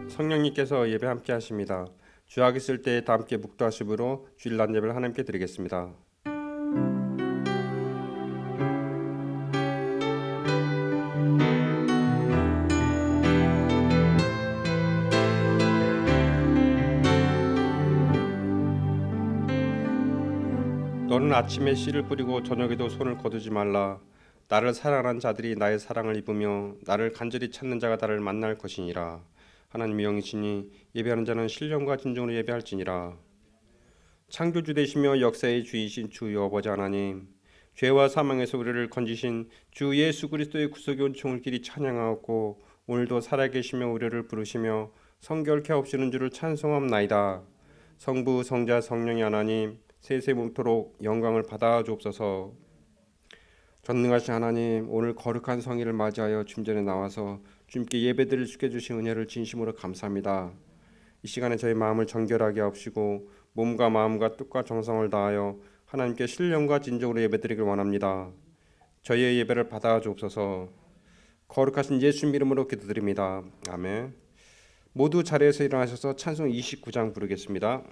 성령님께서 예배 함께 하십니다. 주약 있을 때 다 함께 묵도하심으로 주일 낮 예배를 하나님께 드리겠습니다. 너는 아침에 씨를 뿌리고 저녁에도 손을 거두지 말라. 나를 사랑하는 자들이 나의 사랑을 입으며 나를 간절히 찾는 자가 나를 만날 것이니라. 하나님의 영이시니 예배하는 자는 신령과 진정으로 예배할지니라. 창조주 되시며 역사의 주이신 주 여호와지 하나님, 죄와 사망에서 우리를 건지신 주 예수 그리스도의 구속의 은총을 길이 찬양하옵고 오늘도 살아계시며 우리를 부르시며 성결케 하옵시는 주를 찬송합나이다. 성부 성자 성령의 하나님, 세세 몸토록 영광을 받아 주옵소서. 전능하신 하나님, 오늘 거룩한 성일을 맞이하여 주전에 나와서 주님께 예배드릴 수 있게 주신 은혜를 진심으로 감사합니다. 이 시간에 저희 마음을 정결하게 하옵시고 몸과 마음과 뜻과 정성을 다하여 하나님께 신령과 진정으로 예배드리길 원합니다. 저희의 예배를 받아 주옵소서. 거룩하신 예수님 이름으로 기도드립니다. 아멘. 모두 자리에서 일어나셔서 찬송 29장 부르겠습니다.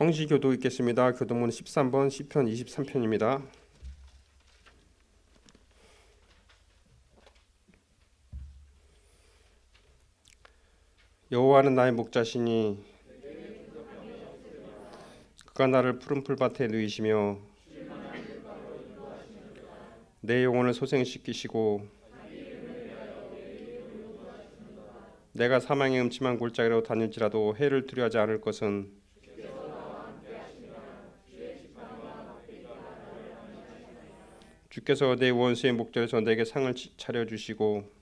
성시교도 읽겠습니다. 교도문 13번 시편 23편입니다. 여호와는 나의 목자시니 그가 나를 푸른 풀밭에 누이시며 내 영혼을 소생시키시고 내가 사망의 음침한 골짜기로 다닐지라도 해를 두려워하지 않을 것은 주께서 내 원수의 목전에서 내게 상을 차려주시고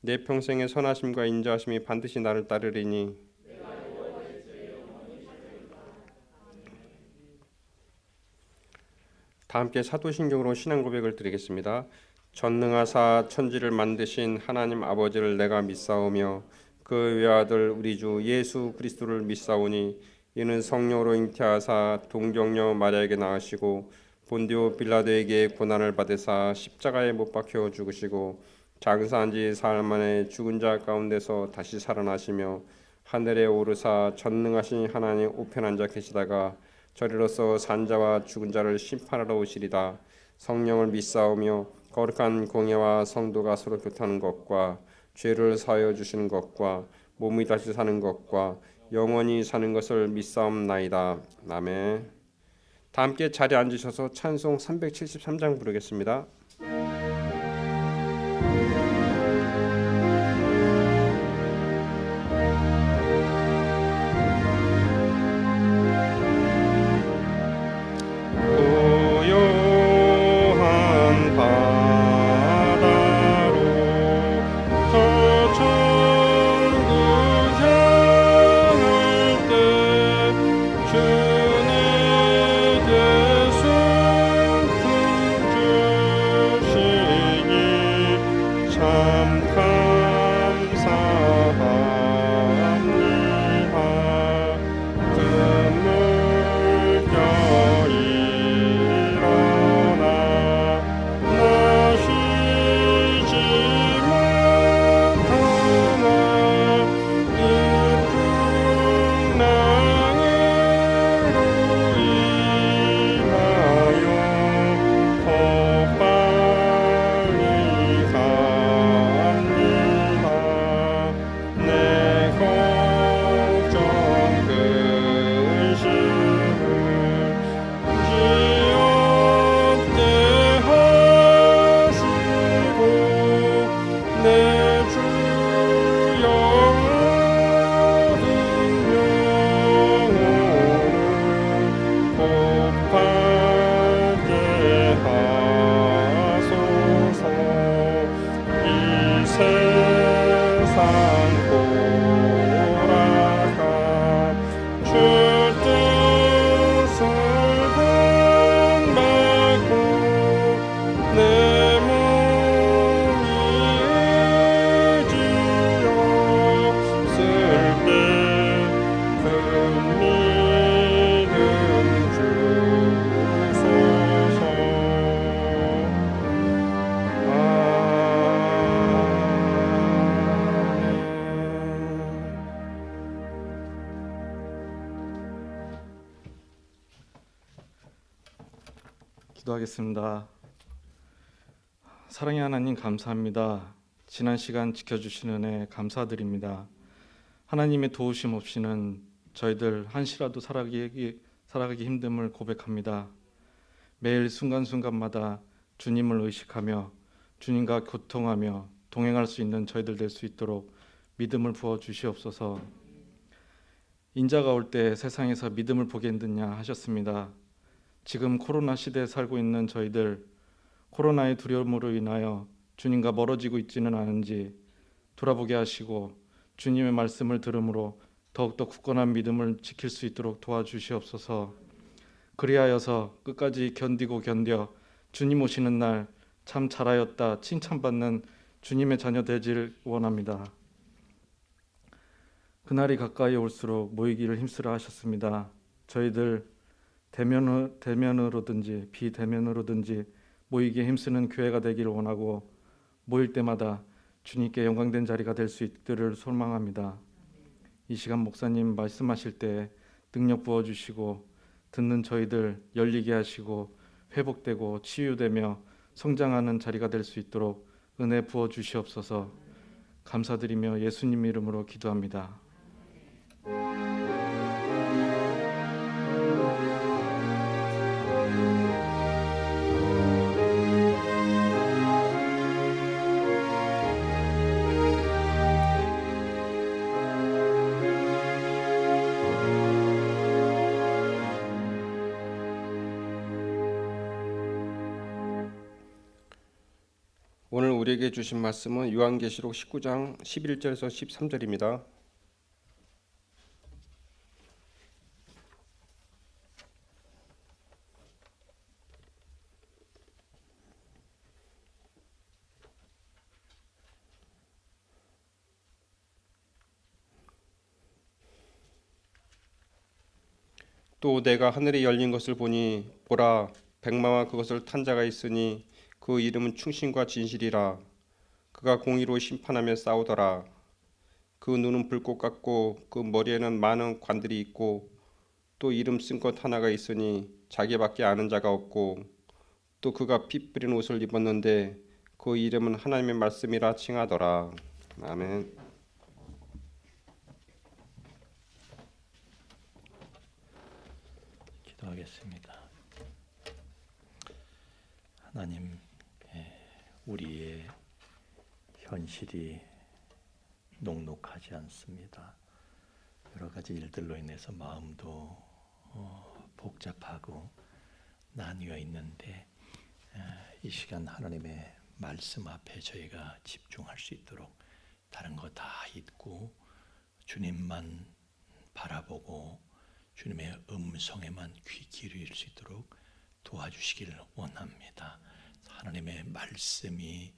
내 평생의 선하심과 인자하심이 반드시 나를 따르리니 다 함께 사도신경으로 신앙 고백을 드리겠습니다. 전능하사 천지를 만드신 하나님 아버지를 내가 믿사오며 그 외아들 우리 주 예수 그리스도를 믿사오니 이는 성령으로 잉태하사 동정녀 마리아에게 낳으시고 본디오 빌라도에게 고난을 받으사 십자가에 못 박혀 죽으시고 장사한 지 사흘 만에 죽은 자 가운데서 다시 살아나시며 하늘에 오르사 전능하신 하나님 우편 앉아 계시다가 저리로서 산자와 죽은 자를 심판하러 오시리다. 성령을 믿사오며 거룩한 공예와 성도가 서로 교통하는 것과 죄를 사하여 주시는 것과 몸이 다시 사는 것과 영원히 사는 것을 믿사옵나이다. 아멘. 다 함께 자리에 앉으셔서 찬송 373장 부르겠습니다. 기도하겠습니다. 사랑의 하나님 감사합니다. 지난 시간 지켜주시는 은혜 감사드립니다. 하나님의 도우심 없이는 저희들 한시라도 살아가기 힘듦을 고백합니다. 매일 순간순간마다 주님을 의식하며 주님과 교통하며 동행할 수 있는 저희들 될 수 있도록 믿음을 부어 주시옵소서. 인자가 올 때 세상에서 믿음을 보겠느냐 하셨습니다. 지금 코로나 시대에 살고 있는 저희들, 코로나의 두려움으로 인하여 주님과 멀어지고 있지는 않은지 돌아보게 하시고 주님의 말씀을 들음으로 더욱더 굳건한 믿음을 지킬 수 있도록 도와주시옵소서. 그리하여서 끝까지 견디고 견뎌 주님 오시는 날 참 잘하였다 칭찬받는 주님의 자녀 되길 원합니다. 그날이 가까이 올수록 모이기를 힘쓰라 하셨습니다. 저희들 대면으로든지 비대면으로든지 모이기에 힘쓰는 교회가 되기를 원하고 모일 때마다 주님께 영광된 자리가 될 수 있기를 소망합니다. 이 시간 목사님 말씀하실 때 능력 부어주시고 듣는 저희들 열리게 하시고 회복되고 치유되며 성장하는 자리가 될 수 있도록 은혜 부어주시옵소서. 감사드리며 예수님 이름으로 기도합니다. 오늘 우리에게 주신 말씀은 요한계시록 19장 11절에서 13절입니다. 또 내가 하늘이 열린 것을 보니 보라 백마와 그것을 탄 자가 있으니 그 이름은 충신과 진실이라. 그가 공의로 심판하며 싸우더라. 그 눈은 불꽃 같고 그 머리에는 많은 관들이 있고 또 이름 쓴 것 하나가 있으니 자기밖에 아는 자가 없고 또 그가 피 뿌린 옷을 입었는데 그 이름은 하나님의 말씀이라 칭하더라. 아멘. 기도하겠습니다. 하나님, 우리의 현실이 녹록하지 않습니다. 여러 가지 일들로 인해서 마음도 복잡하고 나뉘어 있는데 이 시간 하나님의 말씀 앞에 저희가 집중할 수 있도록 다른 거 다 잊고 주님만 바라보고 주님의 음성에만 귀 기울일 수 있도록 도와주시기를 원합니다. 하나님의 말씀이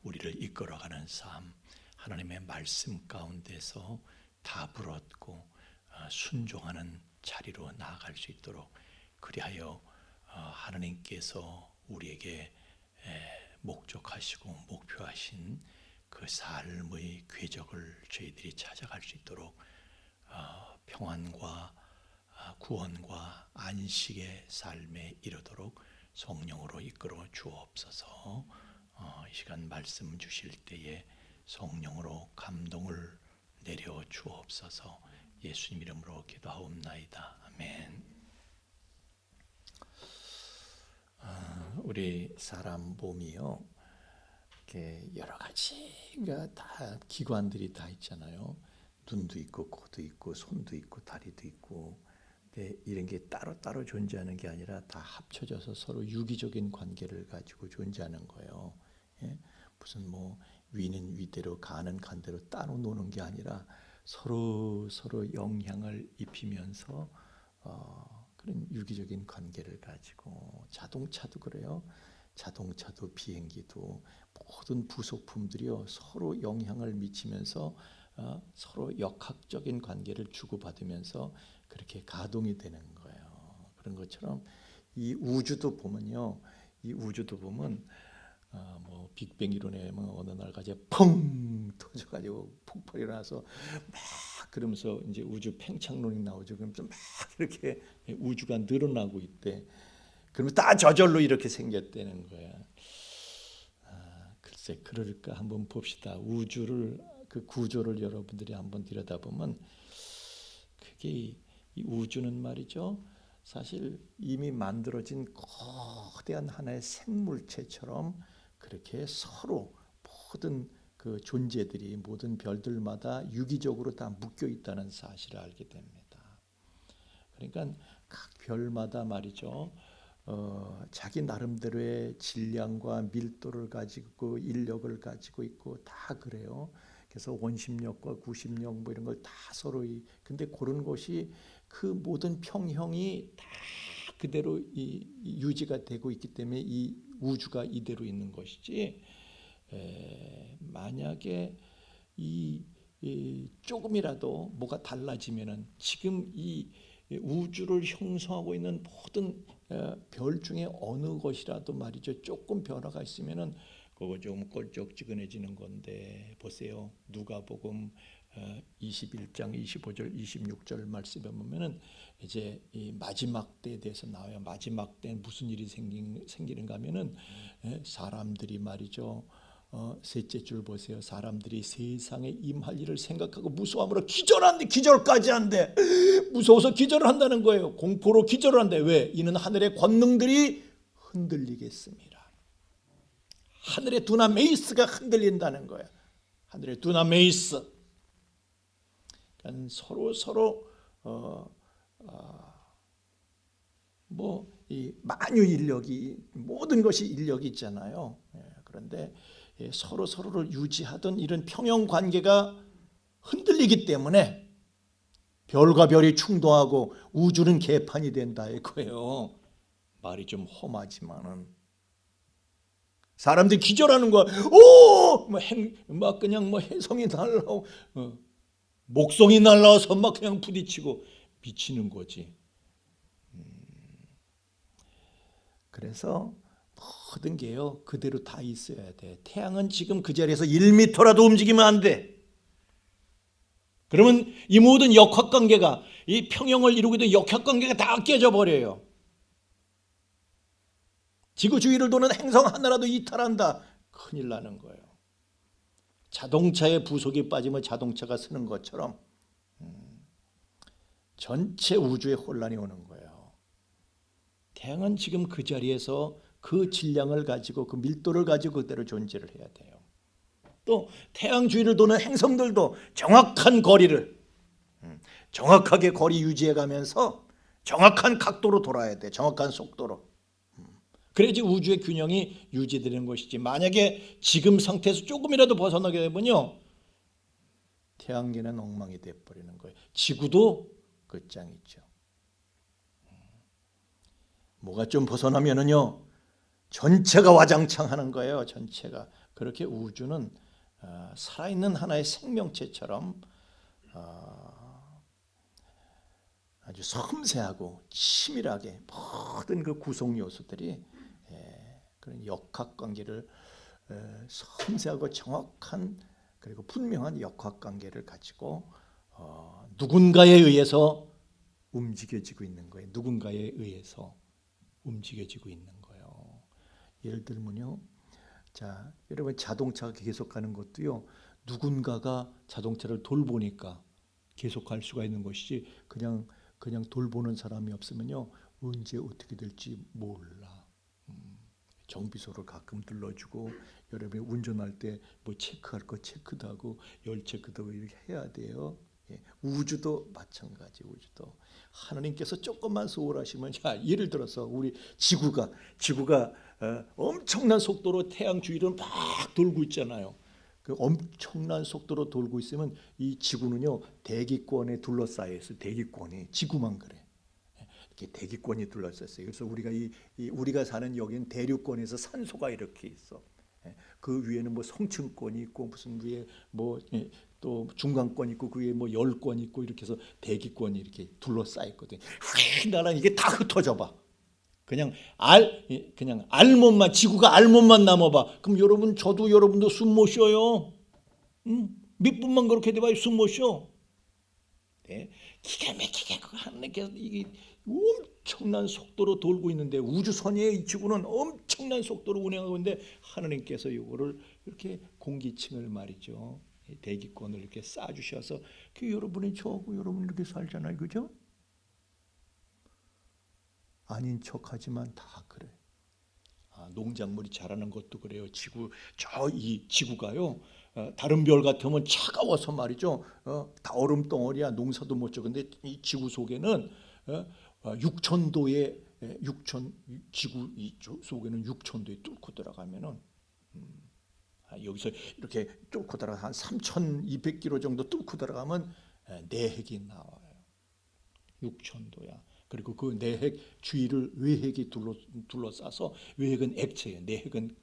우리를 이끌어가는 삶, 하나님의 말씀 가운데서 답을 얻고 순종하는 자리로 나아갈 수 있도록, 그리하여 하나님께서 우리에게 목적하시고 목표하신 그 삶의 궤적을 저희들이 찾아갈 수 있도록 평안과 구원과 안식의 삶에 이르도록 성령으로 이끌어 주옵소서. 이 시간 말씀 주실 때에 성령으로 감동을 내려 주옵소서. 예수님 이름으로 기도하옵나이다. 아멘. 우리 사람 몸이요, 이렇게 여러 가지가 다 기관들이 다 있잖아요. 눈도 있고 코도 있고 손도 있고 다리도 있고. 근데 이런 게 따로따로 존재하는 게 아니라 다 합쳐져서 서로 유기적인 관계를 가지고 존재하는 거예요. 예? 무슨 뭐 위는 위대로 간은 간대로 따로 노는 게 아니라 서로 영향을 입히면서 그런 유기적인 관계를 가지고, 자동차도 그래요. 자동차도 비행기도 모든 부속품들이요 서로 영향을 미치면서 서로 역학적인 관계를 주고받으면서 그렇게 가동이 되는 거예요. 그런 것처럼 이 우주도 보면요, 이 우주도 보면 뭐 빅뱅 이론에 뭐 어느 날 갑자기 펑 터져가지고 폭발이 일어나서 막 그러면서 이제 우주 팽창론이 나오죠. 그러면서 막 이렇게 우주가 늘어나고 있대. 그러면 다 저절로 이렇게 생겼다는 거야. 글쎄 그럴까 한번 봅시다. 우주를, 그 구조를 여러분들이 한번 들여다보면 그게 이 우주는 말이죠, 사실 이미 만들어진 거대한 하나의 생물체처럼 그렇게 서로 모든 그 존재들이 모든 별들마다 유기적으로 다 묶여 있다는 사실을 알게 됩니다. 그러니까 각 별마다 말이죠, 자기 나름대로의 질량과 밀도를 가지고 인력을 가지고 있고 다 그래요. 그래서 원심력과 구심력 뭐 이런 걸 다 서로 근데 그런 것이 그 모든 평형이 다 그대로 유지가 되고 있기 때문에 이 우주가 이대로 있는 것이지, 만약에 조금이라도 뭐가 달라지면은 지금 이 우주를 형성하고 있는 모든 별 중에 어느 것이라도 말이죠, 조금 변화가 있으면은 그거 좀 껄쩍지근해지는 건데, 보세요. 누가복음 21장 25절 26절 말씀에 보면은 이제 이 마지막 때에 대해서 나와요. 마지막 때는 무슨 일이 생기는가 하면은 사람들이 말이죠, 셋째 줄 보세요. 사람들이 세상에 임할 일을 생각하고 무서움으로 기절한데, 기절까지 한대. 무서워서 기절을 한다는 거예요. 공포로 기절을 한대. 왜? 이는 하늘의 권능들이 흔들리겠습니다. 하늘의 두나메이스가 흔들린다는 거예요. 하늘의 두나메이스. 그러니까 서로 뭐 이 만유 인력이, 모든 것이 인력이 있잖아요. 그런데 서로를 유지하던 이런 평형 관계가 흔들리기 때문에 별과 별이 충돌하고 우주는 개판이 된다 이거예요. 말이 좀 험하지만은 사람들이 기절하는 거야. 오! 막 그냥 뭐 혜성이 날라오고 목성이 날라와서 막 그냥 부딪히고 미치는 거지. 그래서 모든 게요 그대로 다 있어야 돼. 태양은 지금 그 자리에서 1m라도 움직이면 안 돼. 그러면 이 모든 역학관계가, 이 평형을 이루고 있는 역학관계가 다 깨져 버려요. 지구 주위를 도는 행성 하나라도 이탈한다, 큰일 나는 거예요. 자동차에 부속이 빠지면 자동차가 쓰는 것처럼 전체 우주에 혼란이 오는 거예요. 태양은 지금 그 자리에서 그 질량을 가지고 그 밀도를 가지고 그대로 존재를 해야 돼요. 또 태양 주위를 도는 행성들도 정확한 거리를 정확하게 거리 유지해 가면서 정확한 각도로 돌아야 돼. 정확한 속도로. 그래야지 우주의 균형이 유지되는 것이지. 만약에 지금 상태에서 조금이라도 벗어나게 되면요, 태양계는 엉망이 돼버리는 거예요. 지구도 끝장이죠. 뭐가 좀 벗어나면은요, 전체가 와장창하는 거예요. 전체가. 그렇게 우주는 살아있는 하나의 생명체처럼 아주 섬세하고 치밀하게 모든 그 구성 요소들이 그런 역학관계를 섬세하고 정확한 그리고 분명한 역학관계를 가지고 누군가에 의해서 움직여지고 있는 거예요. 누군가에 의해서 움직여지고 있는 거예요. 예를 들면요, 자, 여러분 자동차가 계속 가는 것도요, 누군가가 자동차를 돌보니까 계속 갈 수가 있는 것이지, 그냥 돌보는 사람이 없으면요, 언제 어떻게 될지 몰라. 정비소를 가끔 들러주고, 여러분이 운전할 때 뭐 체크할 거 체크도 하고 열 체크도 하고 이렇게 해야 돼요. 예, 우주도 마찬가지. 우주도 하나님께서 조금만 소홀하시면, 자, 예를 들어서 우리 지구가 엄청난 속도로 태양 주위를 막 돌고 있잖아요. 그 엄청난 속도로 돌고 있으면 이 지구는요, 대기권에 둘러싸여 있어요. 대기권이. 지구만 그래. 이렇게 대기권이 둘러싸였어요. 그래서 우리가 사는 여기는 대륙권에서 산소가 이렇게 있어. 그 위에는 뭐 성층권이 있고 무슨 위에 뭐 또 중간권 있고 그 위에 뭐 열권 있고 이렇게 해서 대기권이 이렇게 둘러싸여 있거든. 나랑 이게 다 흩어져 봐. 그냥 알몸만, 지구가 알몸만 남아봐. 그럼 여러분도 숨 못 쉬어요. 몇 분만 그렇게 돼봐요. 숨 못 쉬어. 네. 기가 막히게 하나님께서 이게 엄청난 속도로 돌고 있는데, 우주선의 이 지구는 엄청난 속도로 운행하고 있는데, 하나님께서 이거를 이렇게 공기층을 말이죠, 대기권을 이렇게 쌓아주셔서 그 여러분이 저하고 여러분이 이렇게 살잖아요. 그죠? 아닌 척하지만 다 그래. 농작물이 자라는 것도 그래요. 이 지구가요, 다른 별 같으면 차가워서 말이죠, 다 얼음 덩어리야. 농사도 못 져. 근데 이 지구 속에는 6,000도의 지구 이 속에는 6,000도에 뚫고 들어가면은 여기서 이렇게 뚫고 들어가 한 3,200km 정도 뚫고 들어가면 내핵이 나와요. 6,000도야. 그리고 그 내핵 주위를 외핵이 둘러싸서, 외핵은 액체예요. 내핵은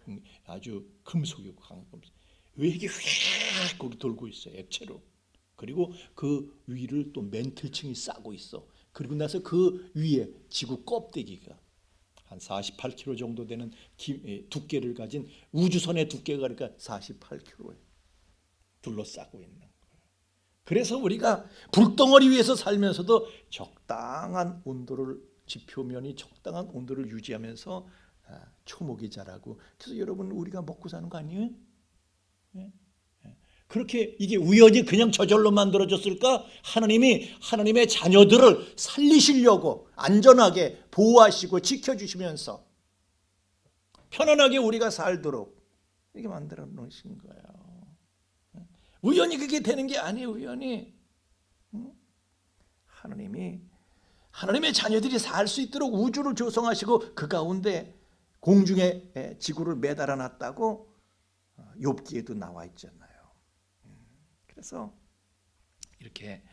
아주 금속이고 강한 금속. 외핵이 휙 거기 돌고 있어요. 액체로. 그리고 그 위를 또 맨틀층이 싸고 있어. 그리고 나서 그 위에 지구 껍데기가 한 48km 정도 되는 두께를 가진 우주선의 두께가, 그러니까 48km에 둘러싸고 있는 거예요. 그래서 우리가 불덩어리 위에서 살면서도 적당한 온도를, 지표면이 적당한 온도를 유지하면서 초목이 자라고, 그래서 여러분 우리가 먹고 사는 거 아니에요? 그렇게 이게 우연히 그냥 저절로 만들어졌을까? 하나님이 하나님의 자녀들을 살리시려고 안전하게 보호하시고 지켜주시면서 편안하게 우리가 살도록 이렇게 만들어 놓으신 거예요. 우연히 그게 되는 게 아니에요. 우연히. 하나님의 자녀들이 살 수 있도록 우주를 조성하시고 그 가운데 공중에 지구를 매달아 놨다고 욥기에도 나와 있잖아요. 그래서 이렇게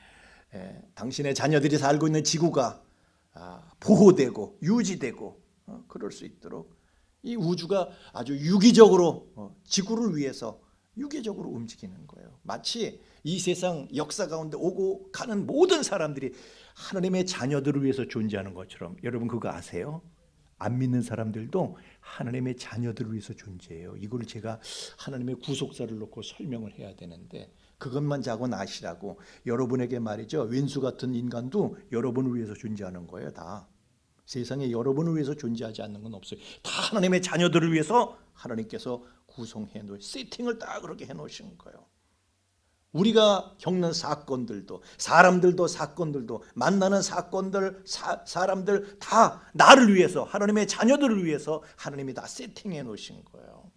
당신의 자녀들이 살고 있는 지구가 보호되고 유지되고 그럴 수 있도록 이 우주가 아주 유기적으로 지구를 위해서 유기적으로 움직이는 거예요. 마치 이 세상 역사 가운데 오고 가는 모든 사람들이 하나님의 자녀들을 위해서 존재하는 것처럼, 여러분 그거 아세요? 안 믿는 사람들도 하나님의 자녀들을 위해서 존재해요. 이걸 제가 하나님의 구속사를 놓고 설명을 해야 되는데, 그것만 자고 아시라고. 여러분에게 말이죠, 왼수 같은 인간도 여러분을 위해서 존재하는 거예요. 다 세상에 여러분을 위해서 존재하지 않는 건 없어요. 다 하나님의 자녀들을 위해서 하나님께서 구성해 놓으신, 세팅을 딱 그렇게 해 놓으신 거예요. 우리가 겪는 사건들도, 사람들도, 사건들도, 만나는 사건들, 사람들 다 나를 위해서, 하나님의 자녀들을 위해서 하나님이 다 세팅해 놓으신 거예요.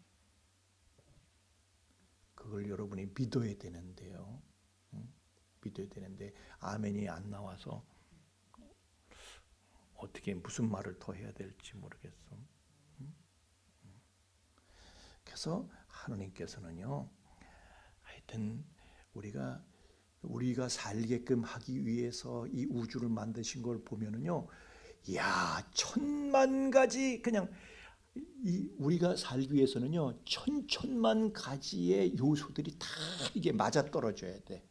그걸 여러분이 믿어야 되는데요. 믿어야 되는데 아멘이 안 나와서 어떻게 무슨 말을 더 해야 될지 모르겠어. 그래서 하나님께서는요, 하여튼 우리가 살게끔 하기 위해서 이 우주를 만드신 걸 보면은요, 야, 1000만 가지, 그냥 우리가 살기 위해서는요, 천만 가지의 요소들이 다 이게 맞아 떨어져야 돼.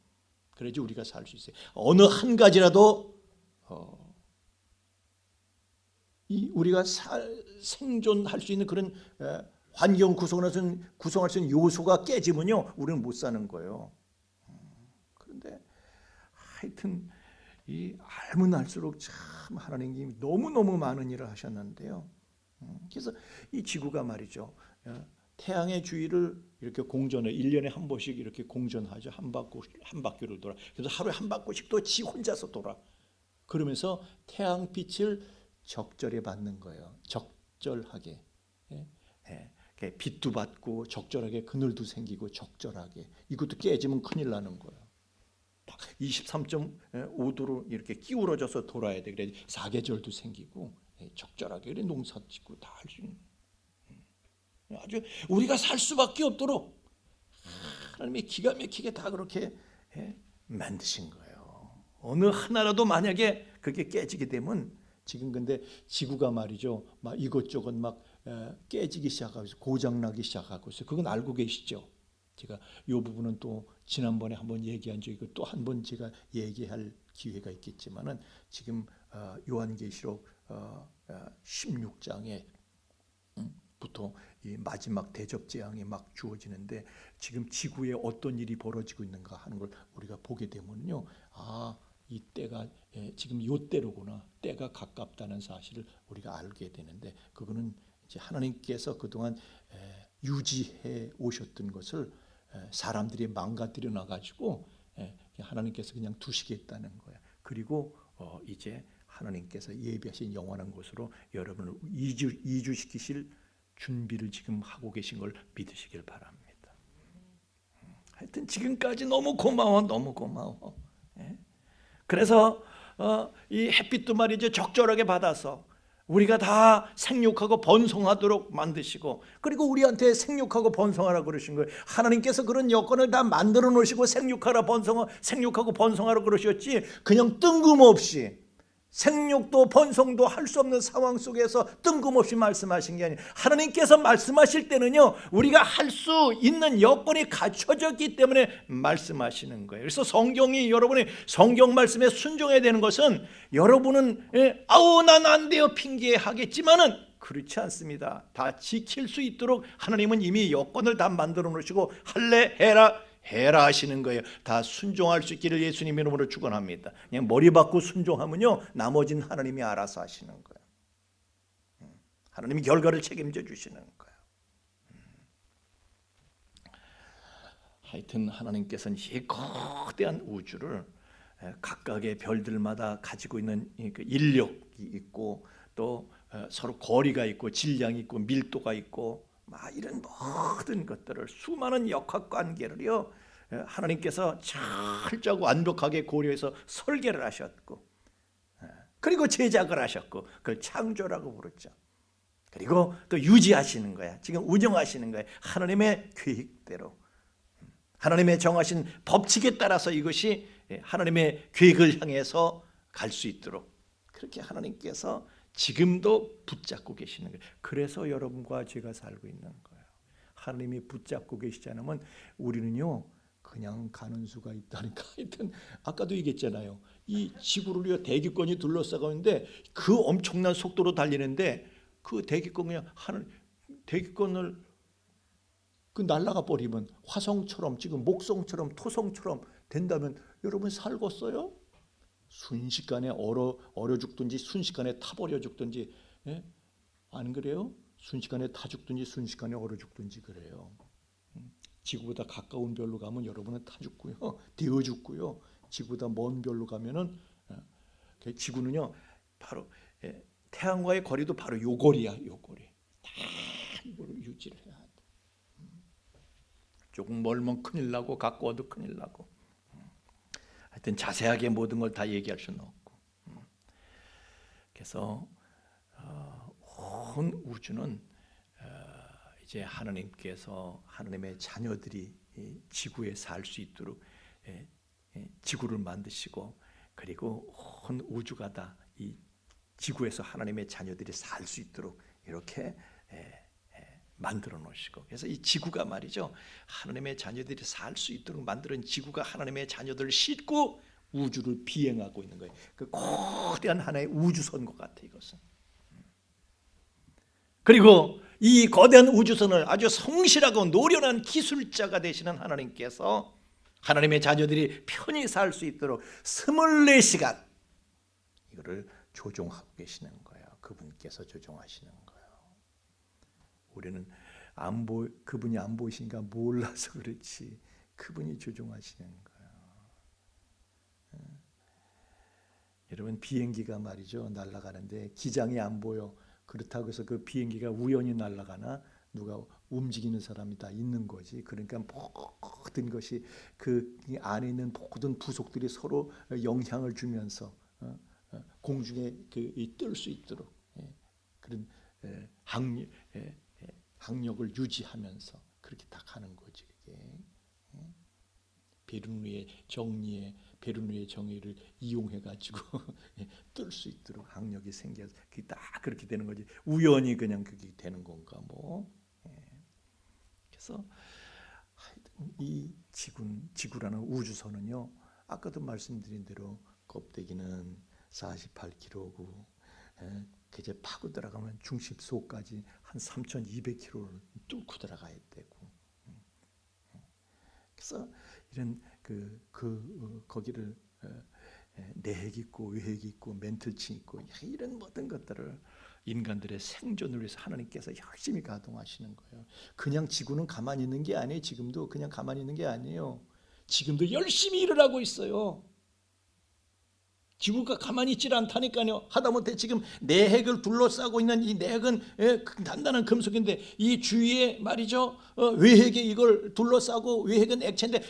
그래야지 우리가 살 수 있어요. 어느 한 가지라도 우리가 생존할 수 있는 그런 환경 구성할 수 있는 요소가 깨지면요, 우리는 못 사는 거예요. 그런데 하여튼 알면 알수록 참 하나님이 너무너무 많은 일을 하셨는데요. 그래서 이 지구가 말이죠, 태양의 주위를 이렇게 공전해 1년에 한 번씩 이렇게 공전하죠. 한 바퀴를 돌아. 그래서 하루에 한 바퀴씩 또 지 혼자서 돌아. 그러면서 태양 빛을 적절히 받는 거예요. 적절하게. 빛도 받고 적절하게 그늘도 생기고 적절하게. 이것도 깨지면 큰일 나는 거예요. 23.5도로 이렇게 기울어져서 돌아야 돼. 그래 사계절도 생기고 적절하게 그래 농사 짓고 다 할 수 있는. 아주 우리가 살 수밖에 없도록 하나님이 기가 막히게 다 그렇게 만드신 거예요. 어느 하나라도 만약에 그게 깨지게 되면, 지금 근데 지구가 말이죠, 막 이것저것 막 깨지기 시작하고 고장나기 시작하고 있어요. 그건 알고 계시죠? 제가 이 부분은 또 지난번에 한번 얘기한 적이 있고 또 한 번 제가 얘기할 기회가 있겠지만은, 지금 요한계시록 16장에 부터 이 마지막 대접 재앙이 막 주어지는데, 지금 지구에 어떤 일이 벌어지고 있는가 하는 걸 우리가 보게 되면요, 이 때가 지금 요 때로구나, 때가 가깝다는 사실을 우리가 알게 되는데, 그거는 이제 하나님께서 그동안 유지해 오셨던 것을 사람들이 망가뜨려 놔가지고 하나님께서 그냥 두시겠다는 거야. 그리고 이제 하나님께서 예비하신 영원한 곳으로 여러분을 이주시키실 준비를 지금 하고 계신 걸 믿으시길 바랍니다. 하여튼 지금까지 너무 고마워, 너무 고마워. 그래서 이 햇빛도 말이죠, 적절하게 받아서 우리가 다 생육하고 번성하도록 만드시고, 그리고 우리한테 생육하고 번성하라 그러신 거예요. 하나님께서 그런 여건을 다 만들어 놓으시고 생육하고 번성하라 그러셨지, 그냥 뜬금없이 생육도 번성도 할 수 없는 상황 속에서 뜬금없이 말씀하신 게 아니에요. 하나님께서 말씀하실 때는요, 우리가 할 수 있는 여건이 갖춰졌기 때문에 말씀하시는 거예요. 그래서 여러분이 성경 말씀에 순종해야 되는 것은, 여러분은 난 안 돼요 핑계하겠지만은 그렇지 않습니다. 다 지킬 수 있도록 하나님은 이미 여건을 다 만들어 놓으시고 할래 해라 하시는 거예요. 다 순종할 수 있기를 예수님 이름으로 축원합니다. 그냥 머리 받고 순종하면요, 나머지는 하나님이 알아서 하시는 거예요. 하나님이 결과를 책임져 주시는 거예요. 하여튼 하나님께서는 이 거대한 우주를 각각의 별들마다 가지고 있는 인력이 있고, 또 서로 거리가 있고 질량이 있고 밀도가 있고, 이런 모든 것들을, 수많은 역학관계를요, 하나님께서 철저하고 완벽하게 고려해서 설계를 하셨고, 그리고 제작을 하셨고, 그걸 창조라고 부르죠. 그리고 또 유지하시는 거야. 지금 운영하시는 거야. 하나님의 계획대로, 하나님의 정하신 법칙에 따라서 이것이 하나님의 계획을 향해서 갈 수 있도록 그렇게 하나님께서 지금도 붙잡고 계시는 거예요. 그래서 여러분과 제가 살고 있는 거예요. 하나님이 붙잡고 계시지 않으면 우리는요, 그냥 가는 수가 있다니까. 하여튼 아까도 얘기했잖아요. 이 지구를 대기권이 둘러싸고 있는데, 그 엄청난 속도로 달리는데, 그 대기권을 날아가 버리면 화성처럼, 지금 목성처럼, 토성처럼 된다면 여러분 살겠어요? 순식간에 얼어 죽든지 순식간에 타버려 죽든지, 안 그래요? 순식간에 타 죽든지 순식간에 얼어 죽든지 그래요. 지구보다 가까운 별로 가면 여러분은 타 죽고요, 데워 죽고요. 지구보다 먼 별로 가면은 지구는요 바로 태양과의 거리도 바로 요 거리야, 요 거리. 다 이거를 유지를 해야 돼. 조금 멀면 큰일 나고 가까워도 큰일 나고. 하여튼 자세하게 모든 걸 다 얘기할 수는 없고. 그래서 온 우주는 이제 하나님께서 하나님의 자녀들이 지구에 살 수 있도록 지구를 만드시고, 그리고 온 우주가 다 이 지구에서 하나님의 자녀들이 살 수 있도록 이렇게 만들어 놓으시고, 그래서 이 지구가 말이죠, 하나님의 자녀들이 살 수 있도록 만드는 지구가 하나님의 자녀들을 싣고 우주를 비행하고 있는 거예요. 그 거대한 하나의 우주선과 같아 이것은. 그리고 이 거대한 우주선을 아주 성실하고 노련한 기술자가 되시는 하나님께서 하나님의 자녀들이 편히 살 수 있도록 24시간 이거를 조종하고 계시는 거예요. 그분께서 조종하시는 거예요. 우리는 그분이 안 보이시니까 몰라서 그렇지 그분이 조종하시는 거예요. 여러분, 비행기가 말이죠, 날아가는데 기장이 안 보여. 그렇다고 해서 그 비행기가 우연히 날아가나? 누가 움직이는 사람이 다 있는 거지. 그러니까 모든 것이 그 안에 있는 모든 부속들이 서로 영향을 주면서 공중에 뜰 수 있도록 그런 항력을 유지하면서 그렇게 다 가는 거지. 그게 베르누의 정의를 이용해 가지고 뜰 수 있도록 항력이 생겨서 그게 다 그렇게 되는 거지. 우연히 그냥 그게 되는 건가 뭐. 그래서 이 지구라는 우주선은요, 아까도 말씀드린 대로 껍데기는 48kg고 이제 파고 들어가면 중심속까지 한 3,200kg를 뚫고 들어가야 되고. 그래서 이런 거기를 내핵 있고 외핵 있고 멘틀층 있고 이런 모든 것들을 인간들의 생존을 위해서 하나님께서 열심히 가동하시는 거예요. 그냥 지구는 가만히 있는 게 아니에요. 지금도 그냥 가만히 있는 게 아니에요. 지금도 열심히 일을 하고 있어요. 지구가 가만히 있질 않다니까요. 하다못해 지금 내핵을 둘러싸고 있는 이 내핵은 단단한 금속인데 이 주위에 말이죠, 외핵이 이걸 둘러싸고, 외핵은 액체인데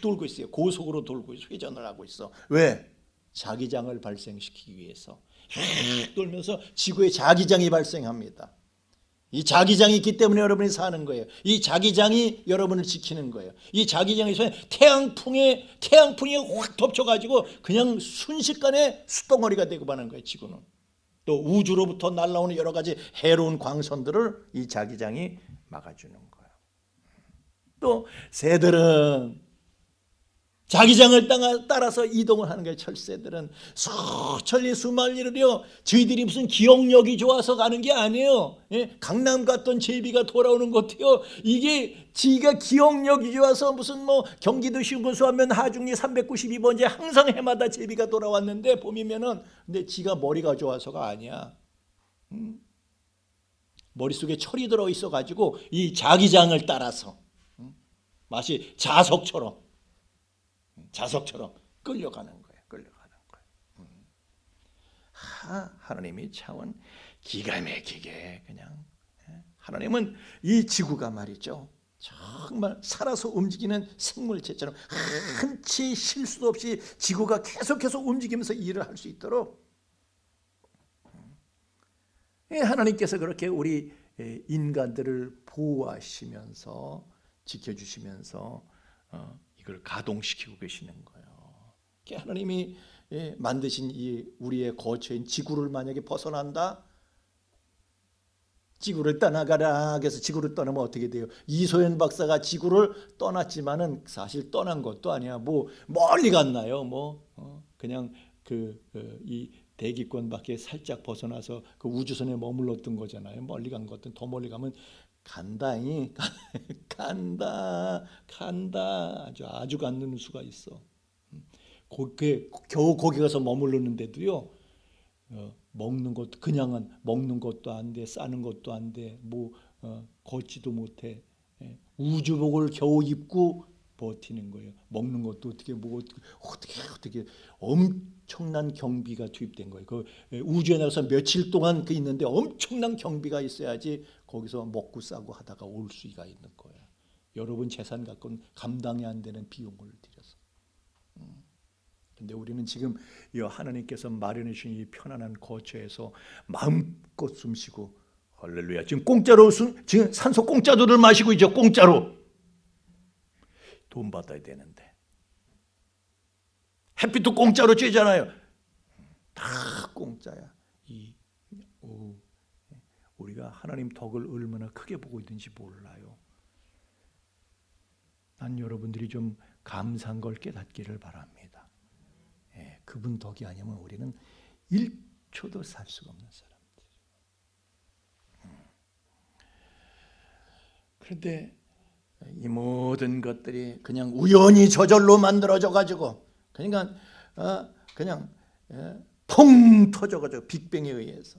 돌고 있어요. 고속으로 돌고 있어, 회전을 하고 있어. 왜? 자기장을 발생시키기 위해서 돌면서 지구에 자기장이 발생합니다. 이 자기장이 있기 때문에 여러분이 사는 거예요. 이 자기장이 여러분을 지키는 거예요. 이 자기장에서 태양풍이 확 덮쳐가지고 그냥 순식간에 수덩어리가 되고 마는 거예요. 지구는. 또 우주로부터 날아오는 여러 가지 해로운 광선들을 이 자기장이 막아주는 거예요. 또 새들은 자기장을 따라서 이동을 하는 거예요. 철새들은 수천리 수만리를요, 저희들이 무슨 기억력이 좋아서 가는 게 아니에요. 강남 갔던 제비가 돌아오는 것 같아요. 이게 지가 기억력이 좋아서 무슨 뭐 경기도 신분수하면 하중리 392번지에 항상 해마다 제비가 돌아왔는데 봄이면은, 근데 지가 머리가 좋아서가 아니야. 머릿속에 철이 들어있어 가지고 이 자기장을 따라서 마치 자석처럼 끌려가는 거예요. 하나님이 차원 기가 막히게 그냥, 하나님은 이 지구가 말이죠, 정말 살아서 움직이는 생물체처럼 한치 실수도 없이 지구가 계속해서 움직이면서 일을 할 수 있도록 하나님께서 그렇게 우리 인간들을 보호하시면서 지켜주시면서 이걸 가동시키고 계시는 거예요. 하나님이 만드신 이 우리의 거처인 지구를 만약에 벗어난다, 지구를 떠나가라. 그래서 지구를 떠나면 어떻게 돼요? 이소연 박사가 지구를 떠났지만은 사실 떠난 것도 아니야. 뭐 멀리 갔나요? 그냥 이 대기권 밖에 살짝 벗어나서 그 우주선에 머물렀던 거잖아요. 멀리 간 것도, 더 멀리 가면 간다 아주 갖는 수가 있어. 겨우 거기 가서 머무르는데도요, 먹는 것도 안 돼, 싸는 것도 안 돼, 걷지도 못해. 우주복을 겨우 입고 버티는 거예요. 먹는 것도 어떻게 뭐 어떻게 엄청난 경비가 투입된 거예요. 그 우주에 나가서 며칠 동안 그 있는데 엄청난 경비가 있어야지 거기서 먹고 싸고 하다가 올 수가 있는 거예요. 여러분 재산 갖고는 감당이 안 되는 비용을 들여서. 근데 우리는 지금 이 하나님께서 마련해 주신 이 편안한 거처에서 마음껏 숨쉬고, 할렐루야. 지금 공짜로 지금 산소 공짜로를 마시고 있죠. 공짜로. 돈 받아야 되는데. 햇빛도 공짜로 쬐잖아요. 다 공짜야. 우리가 하나님 덕을 얼마나 크게 보고 있는지 몰라요. 난 여러분들이 좀 감사한 걸 깨닫기를 바랍니다. 그분 덕이 아니면 우리는 1초도 살 수가 없는 사람들. 그런데 이 모든 것들이 그냥 우연히 저절로 만들어져 가지고 그러니까 그냥 펑 터져 가지고 빅뱅에 의해서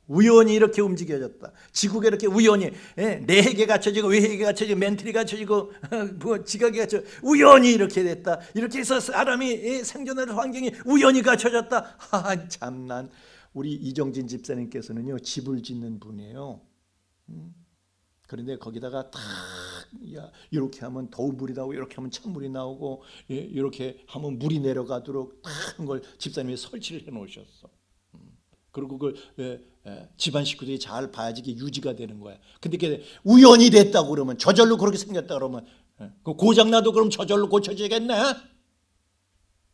우연히 이렇게 움직여졌다. 지구가 이렇게 우연히 내핵에 갖춰지고 외핵에 갖춰지고 멘틀이 갖춰지고 뭐 지각이 갖춰 우연히 이렇게 됐다. 이렇게 해서 사람이 생존하는 환경이 우연히 갖춰졌다. 참난. 우리 이정진 집사님께서는요 집을 짓는 분이에요. 그런데 거기다가 탁 이렇게 하면 더운 물이 나오고 이렇게 하면 찬물이 나오고 이렇게 하면 물이 내려가도록 탁 걸 집사님이 설치를 해놓으셨어. 그리고 그걸 집안 식구들이 잘 봐야지 이게 유지가 되는 거야. 근데 그게 우연히 됐다고 그러면 저절로 그렇게 생겼다 그러면 그 고장나도 그럼 저절로 고쳐지겠네?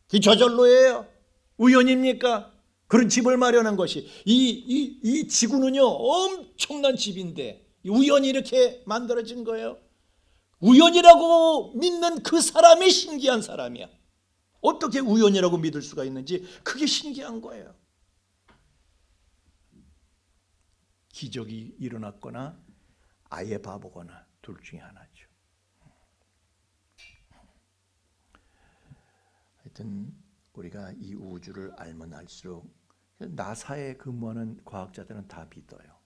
그 저절로예요. 우연입니까? 그런 집을 마련한 것이 이 지구는요 엄청난 집인데 우연히 이렇게 만들어진 거예요. 우연이라고 믿는 그 사람이 신기한 사람이야. 어떻게 우연이라고 믿을 수가 있는지 그게 신기한 거예요. 기적이 일어났거나 아예 바보거나 둘 중에 하나죠. 하여튼 우리가 이 우주를 알면 알수록 나사에 근무하는 과학자들은 다 믿어요.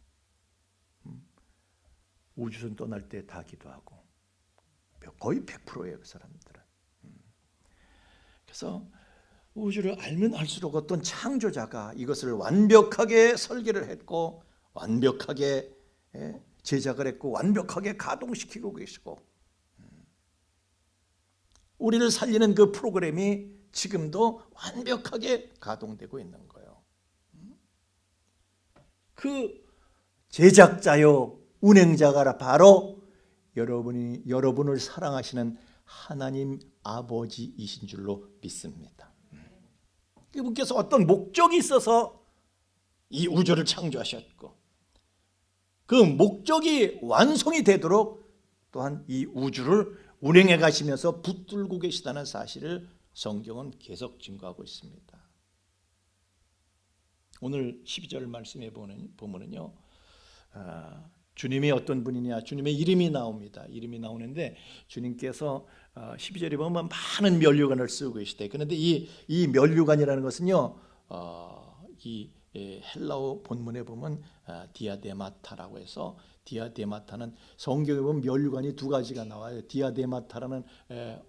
우주선 떠날 때 다 기도하고 거의 100%예요 그 사람들은. 그래서 우주를 알면 알수록 어떤 창조자가 이것을 완벽하게 설계를 했고 완벽하게 제작을 했고 완벽하게 가동시키고 계시고 우리를 살리는 그 프로그램이 지금도 완벽하게 가동되고 있는 거예요. 그 제작자요 운행자가 바로 여러분을 사랑하시는 하나님 아버지이신 줄로 믿습니다. 그분께서 어떤 목적이 있어서 이 우주를 창조하셨고 그 목적이 완성이 되도록 또한 이 우주를 운행해 가시면서 붙들고 계시다는 사실을 성경은 계속 증거하고 있습니다. 오늘 12절 말씀에 보면은요, 주님이 어떤 분이냐, 주님의 이름이 나옵니다. 이름이 나오는데 주님께서 12절에 보면 많은 면류관을 쓰고 계시대. 그런데 이 면류관이라는 것은요, 이 헬라어 본문에 보면 디아데마타라고 해서 디아데마타는 성경에 보면 면류관이 두 가지가 나와요. 디아데마타라는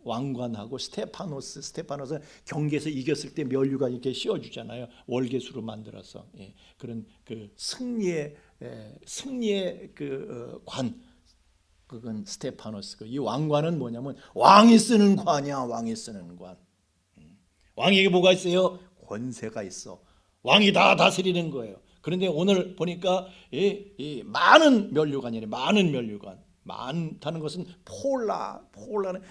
왕관하고 스테파노스는 경계에서 이겼을 때 면류관 이렇게 씌워주잖아요. 월계수로 만들어서 그런 그 승리의 그 관. 그건 스테파노스. 이 왕관은 뭐냐면 왕이 쓰는 관이야. 왕이 쓰는 관. 왕에게 뭐가 있어요? 권세가 있어. 왕이 다 다스리는 거예요. 그런데 오늘 보니까 이 많은 면류관이래. 많은 면류관. 많다는 것은 폴라라는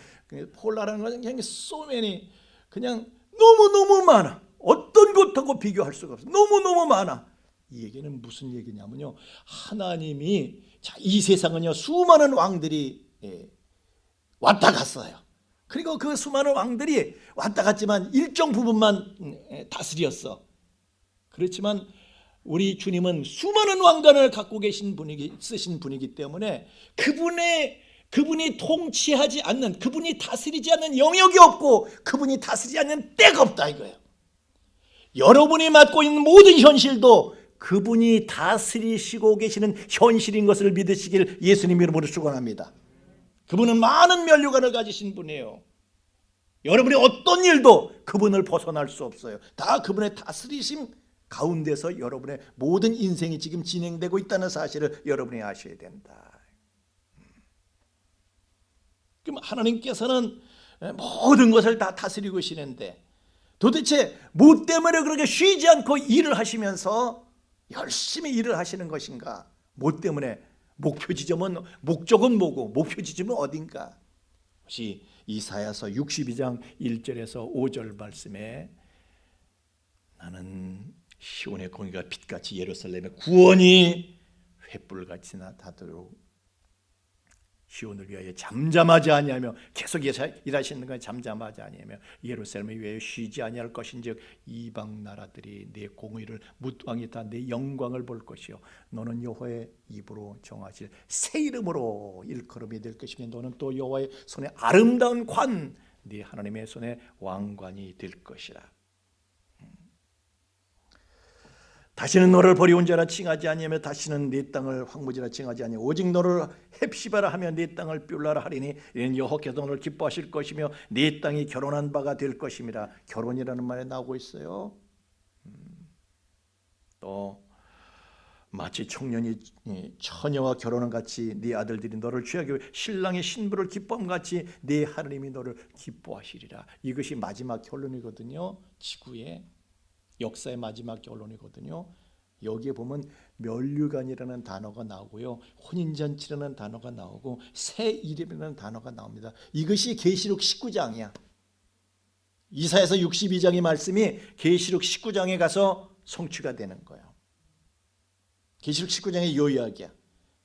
것은 그냥 so many, 그냥 너무너무 많아. 어떤 것하고 비교할 수가 없어. 너무너무 많아. 이 얘기는 무슨 얘기냐면요, 하나님이 이 세상은요 수많은 왕들이 왔다 갔어요. 그리고 그 수많은 왕들이 왔다 갔지만 일정 부분만 다스렸어. 그렇지만 우리 주님은 수많은 왕관을 갖고 계신 쓰신 분이기 때문에 그분이 통치하지 않는, 그분이 다스리지 않는 영역이 없고 그분이 다스리지 않는 때가 없다 이거예요. 여러분이 맡고 있는 모든 현실도 그분이 다스리시고 계시는 현실인 것을 믿으시길 예수님 이름으로 축원합니다. 그분은 많은 면류관을 가지신 분이에요. 여러분이 어떤 일도 그분을 벗어날 수 없어요. 다 그분의 다스리심 가운데서 여러분의 모든 인생이 지금 진행되고 있다는 사실을 여러분이 아셔야 된다. 그럼 하나님께서는 모든 것을 다 다스리고 계시는데 도대체 뭐 때문에 그렇게 쉬지 않고 일을 하시면서 열심히 일을 하시는 것인가? 뭐 때문에? 목적은 뭐고 목표 지점은 어딘가? 혹시 이사야서 62장 1절에서 5절 말씀에 나는 시온의 공의가 빛같이 예루살렘의 구원이 횃불같이 나타나도록 시온을 위하여 잠잠하지 아니하며 계속 일하시는 건 잠잠하지 아니하며 예루살렘을 위하여 쉬지 아니할 것인즉 이방 나라들이 내 공의를 묻왕이 다 내 영광을 볼 것이요 너는 여호와의 입으로 정하실 새 이름으로 일컬음이 될 것이며 너는 또 여호와의 손에 아름다운 관 네 하나님의 손에 왕관이 될 것이라. 다시는 너를 버리온 자라 칭하지 아니하며 다시는 네 땅을 황무지라 칭하지 아니하며 오직 너를 헵시바라 하며 네 땅을 뷸라라 하리니 이는 여호와께서 너를 기뻐하실 것이며 네 땅이 결혼한 바가 될 것임이라. 결혼이라는 말에 나오고 있어요. 또 마치 청년이 처녀와 결혼한 같이 네 아들들이 너를 취하기 위해 신랑의 신부를 기뻐함 같이 네 하나님이 너를 기뻐하시리라. 이것이 마지막 결론이거든요. 지구의 역사의 마지막 결론이거든요. 여기에 보면 면류관이라는 단어가 나오고요, 혼인잔치라는 단어가 나오고 새 이름이라는 단어가 나옵니다. 이것이 계시록 19장이야. 이사야서 62장의 말씀이 계시록 19장에 가서 성취가 되는 거예요. 계시록 19장의 이 이야기야.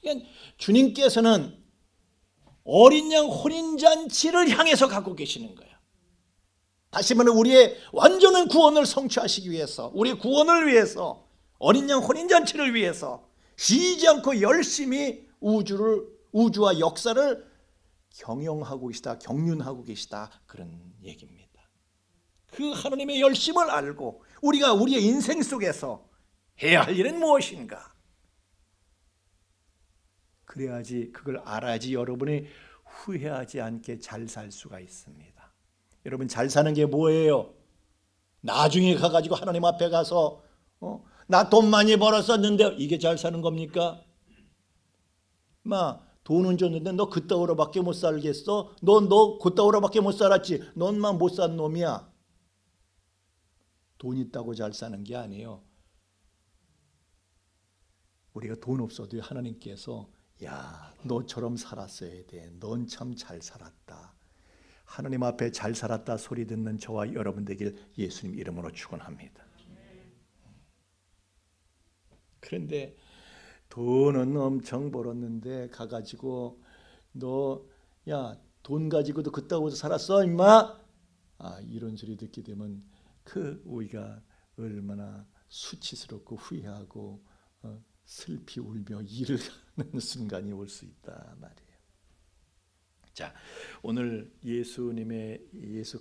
그러니까 주님께서는 어린 양 혼인잔치를 향해서 가고 계시는 거예요. 다시 말해 우리의 완전한 구원을 성취하시기 위해서, 우리의 구원을 위해서, 어린 양 혼인잔치를 위해서 쉬지 않고 열심히 우주와 역사를 경영하고 계시다, 경륜하고 계시다, 그런 얘기입니다. 그 하나님의 열심을 알고 우리가 우리의 인생 속에서 해야 할 일은 무엇인가? 그래야지, 그걸 알아야지 여러분이 후회하지 않게 잘 살 수가 있습니다. 여러분, 잘 사는 게 뭐예요? 나중에 가가지고 하나님 앞에 가서 나 돈 많이 벌었었는데 이게 잘 사는 겁니까? 돈은 줬는데 너 그따구로밖에 못 살겠어? 너 그따구로밖에 못 살았지? 넌만 못 산 놈이야. 돈 있다고 잘 사는 게 아니에요. 우리가 돈 없어도 하나님께서 야, 너처럼 살았어야 돼. 넌 참 잘 살았다. 하나님 앞에 잘 살았다 소리 듣는 저와 여러분 되길 예수님 이름으로 축원합니다. 그런데 돈은 엄청 벌었는데 가가지고 너 야, 돈 가지고도 그따구로 살았어 임마? 이런 소리 듣게 되면 우리가 얼마나 수치스럽고 후회하고 슬피 울며 일을 하는 순간이 올 수 있다 말이에요. 자, 오늘 예수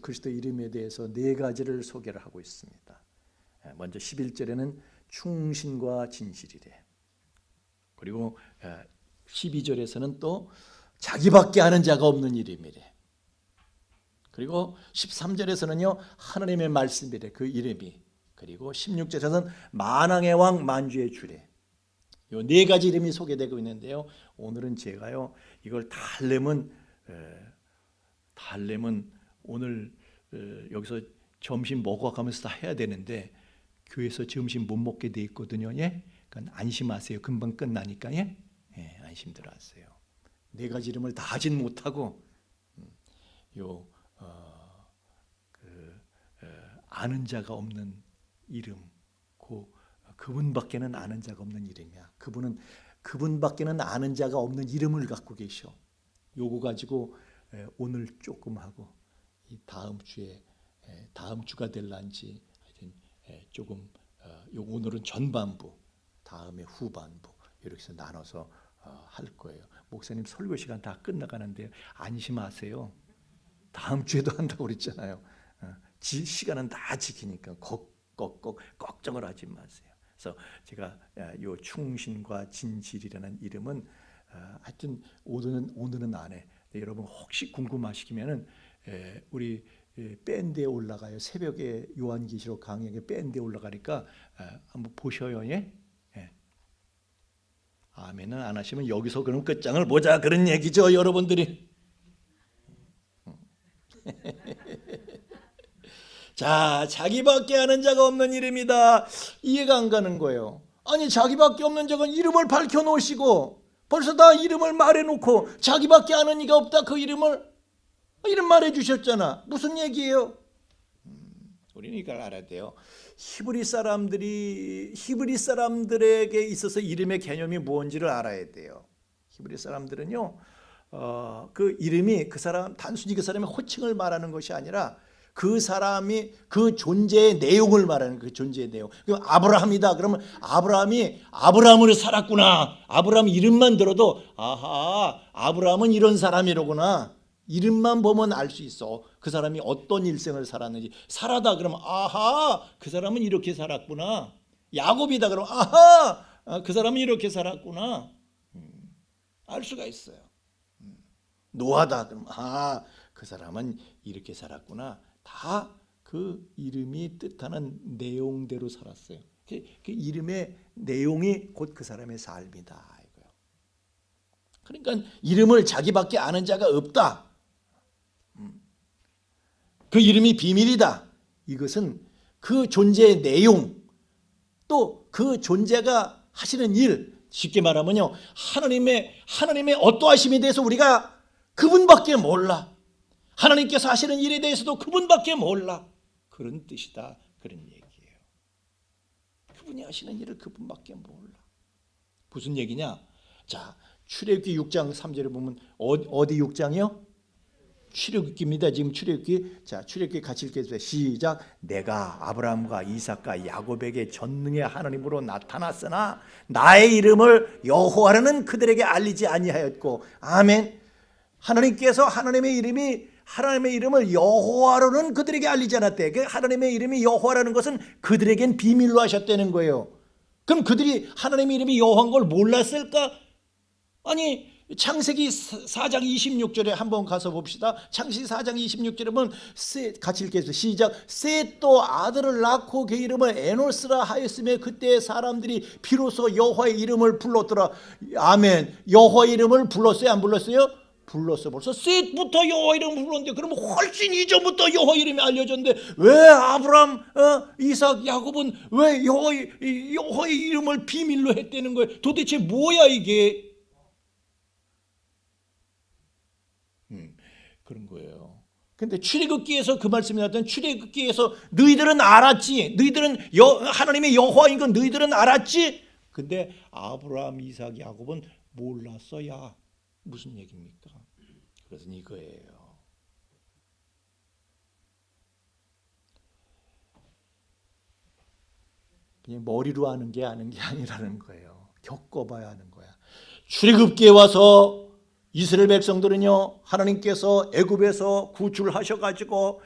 그리스도 이름에 대해서 4가지를 소개를 하고 있습니다. 먼저 11절에는 충신과 진실이래. 그리고 12절에서는 또 자기밖에 아는 자가 없는 이름이래. 그리고 13절에서는요 하나님의 말씀이래, 그 이름이. 그리고 16절에서는 만왕의 왕 만주의 주래. 이 4가지 이름이 소개되고 있는데요. 오늘은 제가요 이걸 다 하려면 오늘 여기서 점심 먹어가면서 다 해야 되는데 교회에서 점심 못 먹게 돼 있거든요. 예? 그러니까 안심하세요. 금방 끝나니까. 예? 안심들 하세요. 4가지 이름을 다 하진 못하고 아는 자가 없는 이름, 그분밖에는 아는 자가 없는 이름이야. 그분밖에는 아는 자가 없는 이름을 갖고 계셔. 요거 가지고 오늘 조금 하고 이 다음 주가 될란지 하여튼 조금 오늘은 전반부, 다음에 후반부 이렇게 해서 나눠서 할 거예요. 목사님 설교 시간 다 끝나가는데 안심하세요. 다음 주에도 한다고 그랬잖아요. 시간은 다 지키니까 걱정을 하지 마세요. 그래서 제가 요 충신과 진실이라는 이름은 하여튼 오늘은 안 해. 여러분 혹시 궁금하시면은 우리 밴드에 올라가요. 새벽에 요한계시록 강의에 밴드에 올라가니까 한번 보셔요. 예? 아멘은 안 하시면 여기서 그럼 끝장을 보자 그런 얘기죠, 여러분들이. 자, 자기밖에 아는 자가 없는 이름이다. 이해가 안 가는 거예요. 아니, 자기밖에 없는 자가 이름을 밝혀놓으시고 벌써 다 이름을 말해놓고 자기밖에 아는 이가 없다. 그 이름 말해주셨잖아. 무슨 얘기예요? 우리는 이걸 알아야 돼요. 히브리 사람들에게 있어서 이름의 개념이 뭔지를 알아야 돼요. 히브리 사람들은요, 그 이름이 단순히 그 사람의 호칭을 말하는 것이 아니라 그 사람이 그 존재의 내용을 말하는 그 존재의 내용. 그럼 아브라함이다. 그러면 아브라함이 아브라함으로 살았구나. 아브라함 이름만 들어도 아하, 아브라함은 이런 사람이로구나. 이름만 보면 알 수 있어. 그 사람이 어떤 일생을 살았는지. 사라다 그러면 아하, 그 사람은 이렇게 살았구나. 야곱이다 그러면 아하, 그 사람은 이렇게 살았구나. 알 수가 있어요. 노아다 그러면 아하, 그 사람은 이렇게 살았구나. 다 그 이름이 뜻하는 내용대로 살았어요. 그 이름의 내용이 곧 그 사람의 삶이다 이거요. 그러니까 이름을 자기밖에 아는 자가 없다. 그 이름이 비밀이다. 이것은 그 존재의 내용, 또 그 존재가 하시는 일, 쉽게 말하면요, 하나님의 어떠하심에 대해서 우리가 그분밖에 몰라. 하나님께서 하시는 일에 대해서도 그분밖에 몰라. 그런 뜻이다. 그런 얘기예요. 그분이 하시는 일을 그분밖에 몰라. 무슨 얘기냐? 자, 출애굽기 6장 3절에 보면 어디 6장이요? 출애굽기입니다. 지금 출애굽기. 자, 출애굽기 같이 읽겠습니다. 시작. 내가 아브라함과 이삭과 야곱에게 전능의 하나님으로 나타났으나 나의 이름을 여호와라는 그들에게 알리지 아니하였고. 아멘. 하나님께서 하나님의 이름을 여호와로는 그들에게 알리지 않았대. 그 하나님의 이름이 여호와라는 것은 그들에겐 비밀로 하셨다는 거예요. 그럼 그들이 하나님의 이름이 여호와인 걸 몰랐을까? 아니, 창세기 4장 26절에 한번 가서 봅시다. 창세기 4장 26절에 보면 같이 읽겠습니다. 시작. 셋도 아들을 낳고 그 이름을 에노스라 하였으며 그때 사람들이 비로소 여호와의 이름을 불렀더라. 아멘. 여호와의 이름을 불렀어요? 안 불렀어요? 불렀어. 벌써 셋부터 여호와 이름을 불렀는데 그러면 훨씬 이전부터 여호와 이름이 알려졌는데 왜 아브라함, 이삭, 야곱은 왜 여호와의 이름을 비밀로 했다는 거예요? 도대체 뭐야 이게? 그런 거예요. 근데 출애굽기에서 그 말씀이 나왔던 출애굽기에서 너희들은 알았지. 너희들은 하나님의 여호와인 건 너희들은 알았지. 근데 아브라함, 이삭, 야곱은 몰랐어야. 무슨 얘기입니까? 그것은 이거예요. 그냥 머리로 아는 게 아니라는 거예요. 겪어봐야 하는 거야. 출애굽기에 와서 이스라엘 백성들은요, 하나님께서 애굽에서 구출하셔가지고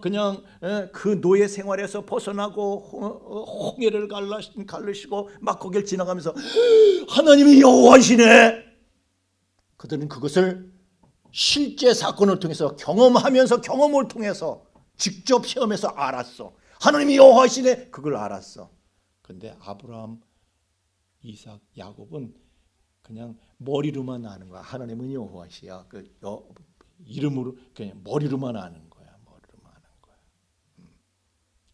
그냥 그 노예 생활에서 벗어나고 홍해를 갈르시고 막 거길 지나가면서 하나님이 여호와시네. 그들은 그것을 실제 사건을 통해서 경험을 통해서 직접 체험해서 알았어. 하나님이 여호와시네. 그걸 알았어. 근데 아브라함, 이삭, 야곱은 그냥 머리로만 아는 거야. 하나님은 여호와시야. 이름으로 그냥 머리로만 아는 거야. 머리로만 아는 거야.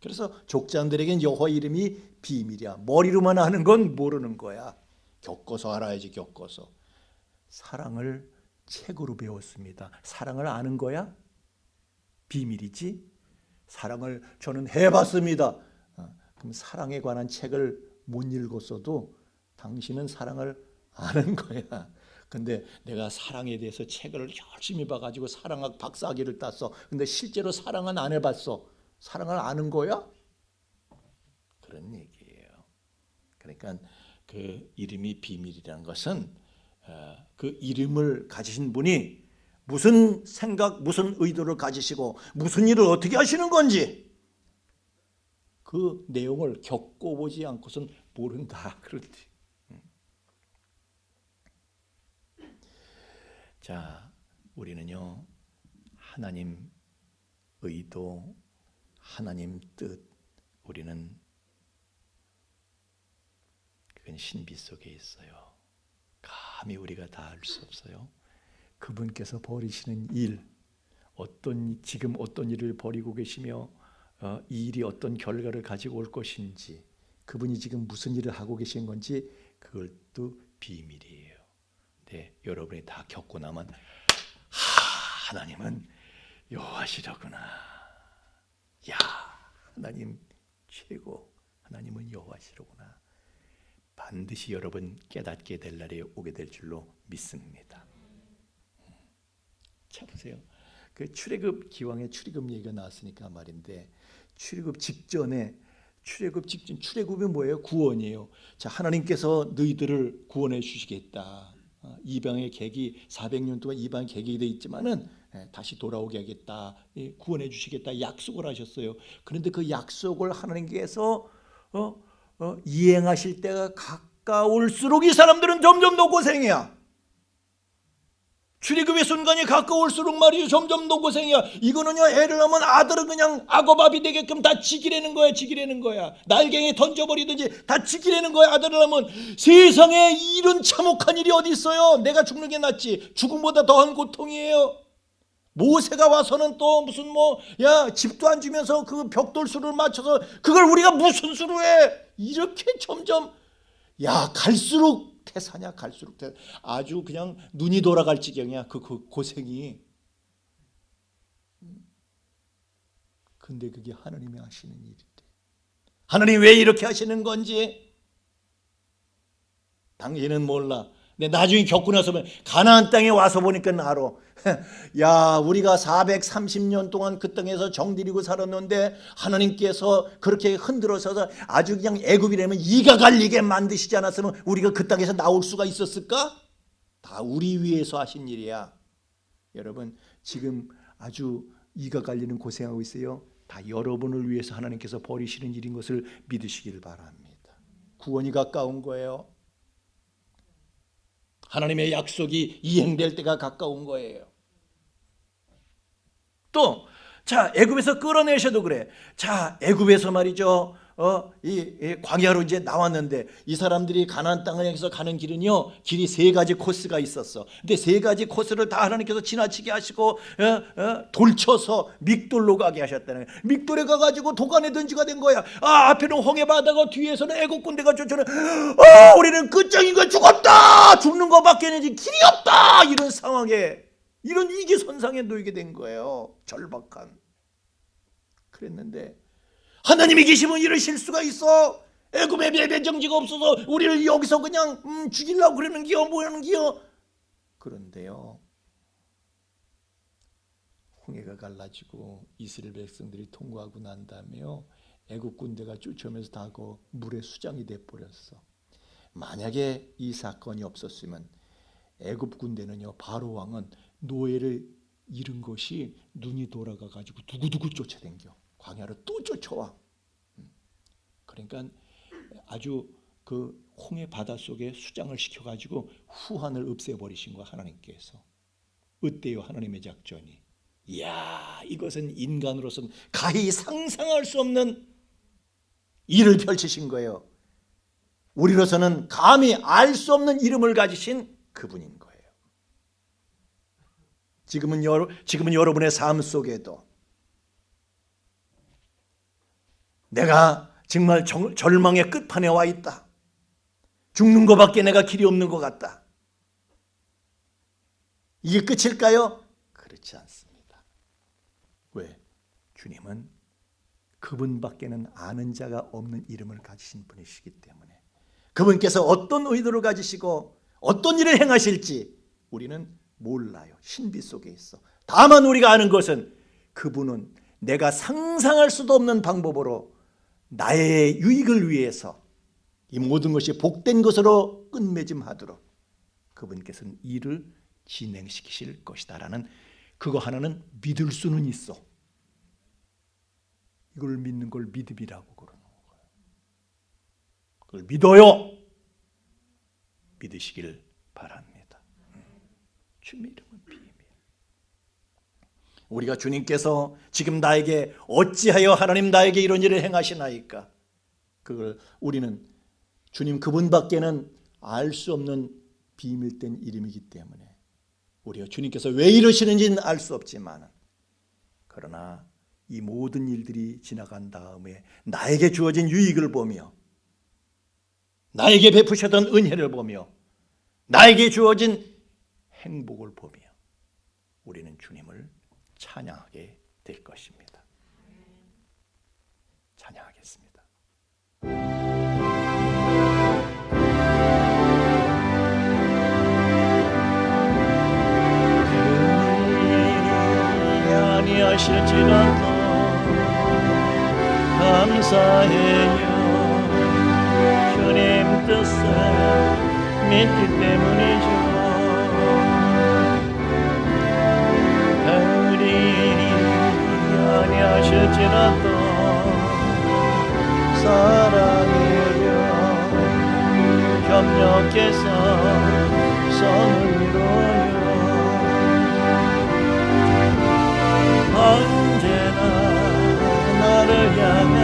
그래서 족장들에겐 여호와 이름이 비밀이야. 머리로만 아는 건 모르는 거야. 겪어서 알아야지. 겪어서. 사랑을 책으로 배웠습니다. 사랑을 아는 거야? 비밀이지. 사랑을 저는 해봤습니다. 그럼 사랑에 관한 책을 못 읽었어도 당신은 사랑을 아는 거야. 근데 내가 사랑에 대해서 책을 열심히 봐가지고 사랑학 박사학위를 땄어. 근데 실제로 사랑은 안 해봤어. 사랑을 아는 거야? 그런 얘기예요. 그러니까 그 이름이 비밀이라는 것은 그 이름을 가지신 분이 무슨 생각, 무슨 의도를 가지시고 무슨 일을 어떻게 하시는 건지 그 내용을 겪어보지 않고선 모른다. 그렇지. 자, 우리는요, 하나님 의도, 하나님 뜻, 우리는 그건 신비 속에 있어요. 감히 우리가 다 알 수 없어요. 그분께서 벌이시는 일, 지금 어떤 일을 벌이고 계시며 이 일이 어떤 결과를 가지고 올 것인지, 그분이 지금 무슨 일을 하고 계신 건지 그것도 비밀이에요. 네, 여러분이 다 겪고 나면 하나님은 여호와시더구나. 야, 하나님 최고. 하나님은 여호와시로구나. 반드시 여러분 깨닫게 될 날이 오게 될 줄로 믿습니다. 자, 보세요. 그 출애굽 기왕에 출애굽 얘기가 나왔으니까 말인데, 출애굽 직전 출애굽이 뭐예요? 구원이에요. 자, 하나님께서 너희들을 구원해 주시겠다. 이방의 객이 400년 동안 이방 객이 돼 있지만은 다시 돌아오게 하겠다. 구원해 주시겠다. 약속을 하셨어요. 그런데 그 약속을 하나님께서 이행하실 때가 가까울수록 이 사람들은 점점 더 고생이야. 출애굽의 순간이 가까울수록 말이죠. 점점 더 고생이야. 이거는요, 애를 낳으면 아들은 그냥 악어밥이 되게끔 다 지키려는 거야. 날갱이 던져버리든지 다 지키려는 거야. 아들을 낳으면. 세상에 이런 참혹한 일이 어디 있어요. 내가 죽는 게 낫지. 죽음보다 더한 고통이에요. 모세가 와서는 또 무슨 집도 안 주면서 그 벽돌수를 맞춰서 그걸 우리가 무슨 수로 해. 이렇게 점점 갈수록 태사냐, 갈수록 태사. 아주 그냥 눈이 돌아갈 지경이야. 그 고생이. 근데 그게 하나님이 하시는 일인데, 하나님 왜 이렇게 하시는 건지 당신은 몰라. 근데 나중에 겪고 나서 가나안 땅에 와서 보니까 알아. 야, 우리가 430년 동안 그 땅에서 정들이고 살았는데 하나님께서 그렇게 흔들어서 아주 그냥 애굽이라면 이가 갈리게 만드시지 않았으면 우리가 그 땅에서 나올 수가 있었을까? 다 우리 위해서 하신 일이야. 여러분, 지금 아주 이가 갈리는 고생하고 있어요. 다 여러분을 위해서 하나님께서 벌이시는 일인 것을 믿으시길 바랍니다. 구원이 가까운 거예요. 하나님의 약속이 이행될 때가 가까운 거예요. 또, 자, 애굽에서 끌어내셔도 그래. 자, 애굽에서 말이죠. 이 광야로 이제 나왔는데 이 사람들이 가나안 땅을 향해서 가는 길은요, 길이 3가지 코스가 있었어. 근데 3가지 코스를 다 하나님께서 지나치게 하시고 돌쳐서 믹돌로 가게 하셨다는 거예요. 믹돌에 가가지고 도간에 던지가 된 거야. 앞에는 홍해 바다가 뒤에서는 애국 군대가 쫓아내. 우리는 끝장인 거야. 죽었다. 죽는 거밖에는 길이 없다. 이런 상황에, 이런 위기선상에 놓이게 된 거예요. 절박한. 그랬는데 하나님이 계시면 이러실 수가 있어. 애굽에 배정지가 없어서 우리를 여기서 그냥 죽이려고 그러는 기요, 뭐하는 기요. 그런데요, 홍해가 갈라지고 이스라엘 백성들이 통과하고 난 다음에요, 애굽 군대가 쫓아오면서 다 그 물에 수장이 돼 버렸어. 만약에 이 사건이 없었으면 애굽 군대는요, 바로 왕은 노예를 잃은 것이 눈이 돌아가 가지고 두구두구 쫓아댕겨. 광야로 또 쫓아와. 그러니까 아주 그 홍해 바다 속에 수장을 시켜가지고 후한을 없애버리신 거야, 하나님께서. 어때요, 하나님의 작전이? 이야, 이것은 인간으로서는 가히 상상할 수 없는 일을 펼치신 거예요. 우리로서는 감히 알 수 없는 이름을 가지신 그분인 거예요. 지금은 여러분의 삶 속에도 내가 정말 절망의 끝판에 와 있다. 죽는 것밖에 내가 길이 없는 것 같다. 이게 끝일까요? 그렇지 않습니다. 왜? 주님은 그분밖에는 아는 자가 없는 이름을 가지신 분이시기 때문에, 그분께서 어떤 의도를 가지시고 어떤 일을 행하실지 우리는 몰라요. 신비 속에 있어. 다만 우리가 아는 것은 그분은 내가 상상할 수도 없는 방법으로 나의 유익을 위해서 이 모든 것이 복된 것으로 끝맺음하도록 그분께서는 일을 진행시키실 것이다라는 그거 하나는 믿을 수는 있어. 이걸 믿는 걸 믿음이라고 그러는 거예요. 그걸 믿어요. 믿으시길 바랍니다. 주님의 이름은 비밀. 우리가 주님께서 지금 나에게 어찌하여 하나님 나에게 이런 일을 행하시나이까? 그걸 우리는 주님 그분밖에는 알 수 없는 비밀된 이름이기 때문에 우리가 주님께서 왜 이러시는지는 알 수 없지만, 그러나 이 모든 일들이 지나간 다음에 나에게 주어진 유익을 보며, 나에게 베푸셨던 은혜를 보며, 나에게 주어진 행복을 보며 우리는 주님을 찬양하게 될 것입니다. 찬양하겠습니다. 아니하실지라도 감사해요. 주님 뜻을 믿기 때문이죠. 그리 아니하실지라도 사랑해요. 협력해서 선을 이뤄요. 언제나 나를 향한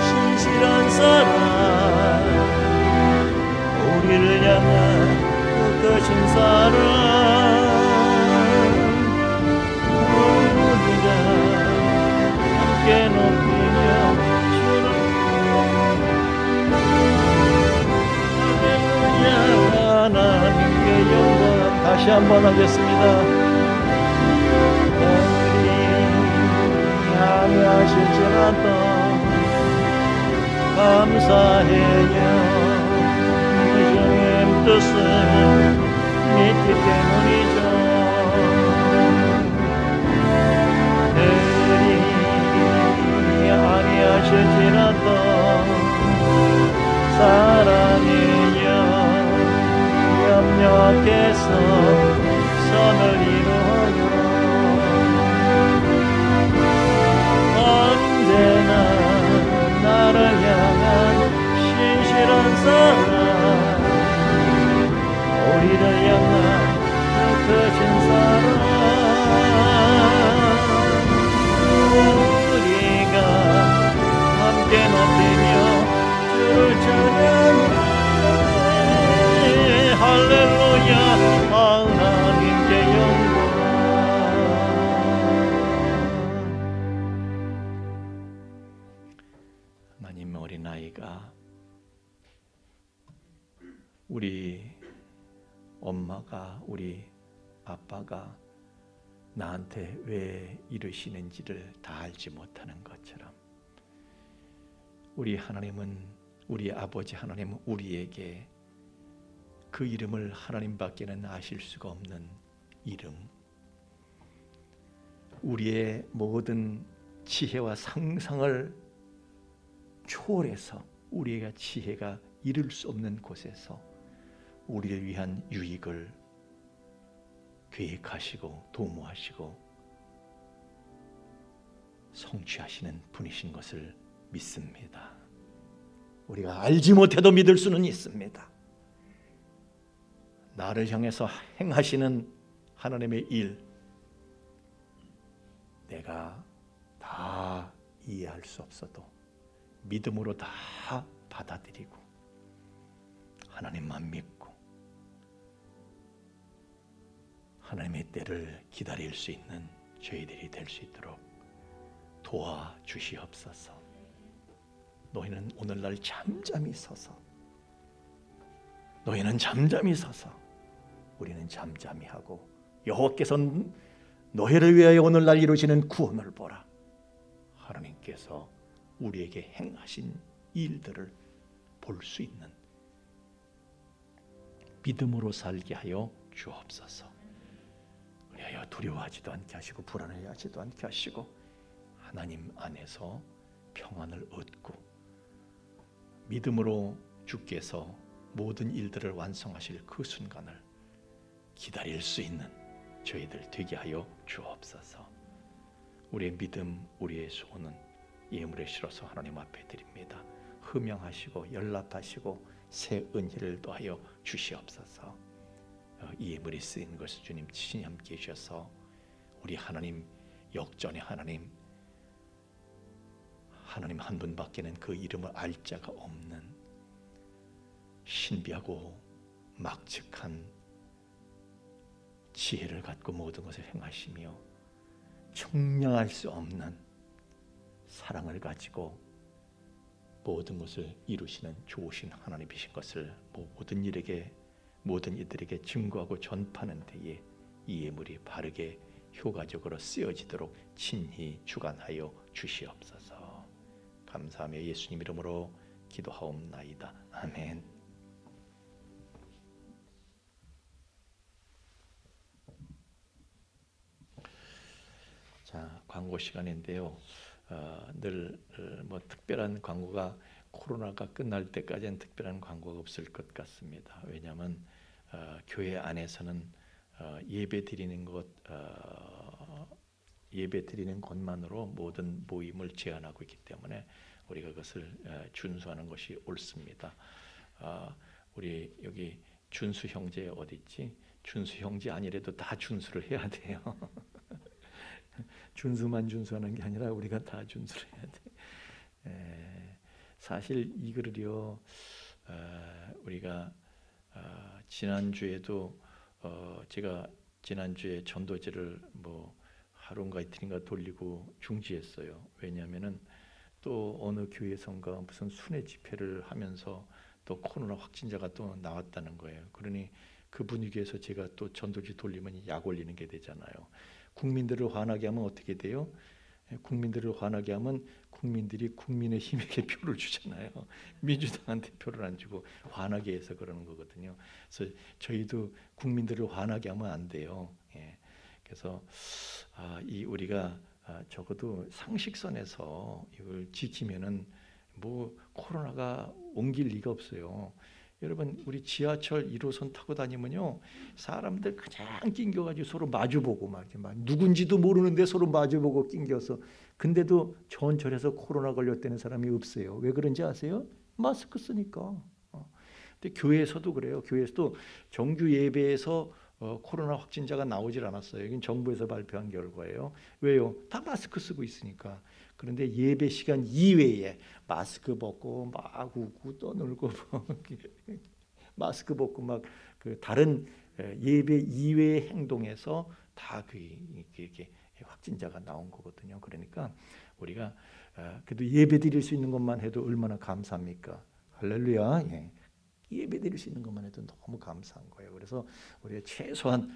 신실한 사랑, 우리를 향한 끝까신 사랑, 우리가 함께 높이며 주를 할렐루야. 하나님께 영광. 다시 한번 하겠습니다. 아니하실지라도 감사해요. 주님 뜻을 믿기 때문이죠. 그리 아니하실지라도 사랑해요. 협력해서 선을 이루어요. 언제나 나를 향한 신실한 사랑, 우리를 향한 크신 사랑, 우리가 함께 높이며 주를 찬양해. 할렐루야. 하나님께 영광. 하나님, 어린아이가 우리 엄마가, 우리 아빠가 나한테 왜 이러시는지를 다 알지 못하는 것처럼, 우리 하나님은, 우리 아버지 하나님은 우리에게 그 이름을 하나님밖에는 아실 수가 없는 이름, 우리의 모든 지혜와 상상을 초월해서 우리가 지혜가 이룰 수 없는 곳에서 우리를 위한 유익을 계획하시고 도모하시고 성취하시는 분이신 것을 믿습니다. 우리가 알지 못해도 믿을 수는 있습니다. 나를 향해서 행하시는 하나님의 일, 내가 다 이해할 수 없어도 믿음으로 다 받아들이고 하나님만 믿고 하나님의 때를 기다릴 수 있는 저희들이 될 수 있도록 도와주시옵소서. 너희는 오늘날 잠잠히 서서, 너희는 잠잠히 서서 우리는 잠잠히 하고 여호와께서 너희를 위하여 오늘날 이루시는 구원을 보라. 하나님께서 우리에게 행하신 일들을 볼 수 있는 믿음으로 살게 하여 주옵소서. 그리하여 두려워하지도 않게 하시고 불안해하지도 않게 하시고 하나님 안에서 평안을 얻고 믿음으로 주께서 모든 일들을 완성하실 그 순간을 기다릴 수 있는 저희들 되게 하여 주옵소서. 우리의 믿음, 우리의 소원은 예물에 실어서 하나님 앞에 드립니다. 흠양하시고 연락하시고 새 은혜를 더하여 주시옵소서. 이 예물이 쓰인 것을 주님 친히 함께 해주셔서 우리 하나님 역전의 하나님 한 분밖에는 그 이름을 알 자가 없는 신비하고 막측한 지혜를 갖고 모든 것을 행하시며 청량할 수 없는 사랑을 가지고 모든 것을 이루시는 좋으신 하나님이신 것을 모든 이들에게 증거하고 전파하는 데에 이 예물이 바르게 효과적으로 쓰여지도록 친히 주관하여 주시옵소서. 감사하며 예수님 이름으로 기도하옵나이다. 아멘. 자, 광고 시간인데요. 늘 뭐 특별한 광고가 코로나가 끝날 때까지는 특별한 광고가 없을 것 같습니다. 왜냐하면 교회 안에서는 예배 드리는 것만으로 모든 모임을 제한하고 있기 때문에 우리가 그것을 준수하는 것이 옳습니다. 우리 여기 준수 형제 어디 있지? 준수 형제 아니래도 다 준수를 해야 돼요. 준수만 준수하는 게 아니라 우리가 다 준수를 해야 돼. 사실 이 글을요, 우리가 지난주에도 제가 지난주에 전도제를 뭐 하루인가 이틀인가 돌리고 중지했어요. 왜냐하면은 또 어느 교회선가 무슨 순회 집회를 하면서 또 코로나 확진자가 또 나왔다는 거예요. 그러니 그 분위기에서 제가 또 전도제 돌리면 약 올리는 게 되잖아요. 국민들을 화나게 하면 어떻게 돼요? 국민들을 화나게 하면 국민들이 국민의힘에게 표를 주잖아요. 민주당한테 표를 안 주고 화나게 해서 그러는 거거든요. 그래서 저희도 국민들을 화나게 하면 안 돼요. 그래서 이 우리가 적어도 상식선에서 이걸 지키면은 뭐 코로나가 옮길 리가 없어요. 여러분 우리 지하철 1호선 타고 다니면요 사람들 그냥 낑겨가지고 서로 마주보고 막 누군지도 모르는데 서로 마주보고 낑겨서 근데도 전철에서 코로나 걸렸다는 사람이 없어요. 왜 그런지 아세요? 마스크 쓰니까. 근데 교회에서도 그래요. 교회에서도 정규 예배에서 코로나 확진자가 나오질 않았어요. 이건 정부에서 발표한 결과예요. 왜요? 다 마스크 쓰고 있으니까. 그런데 예배 시간 이외에 마스크 벗고 막 웃고 떠놀고 마스크 벗고 막 그 다른 예배 이외의 행동에서 다 이렇게 확진자가 나온 거거든요. 그러니까 우리가 그래도 예배 드릴 수 있는 것만 해도 얼마나 감사합니까? 할렐루야. 예배 드릴 수 있는 것만 해도 너무 감사한 거예요. 그래서 우리가 최소한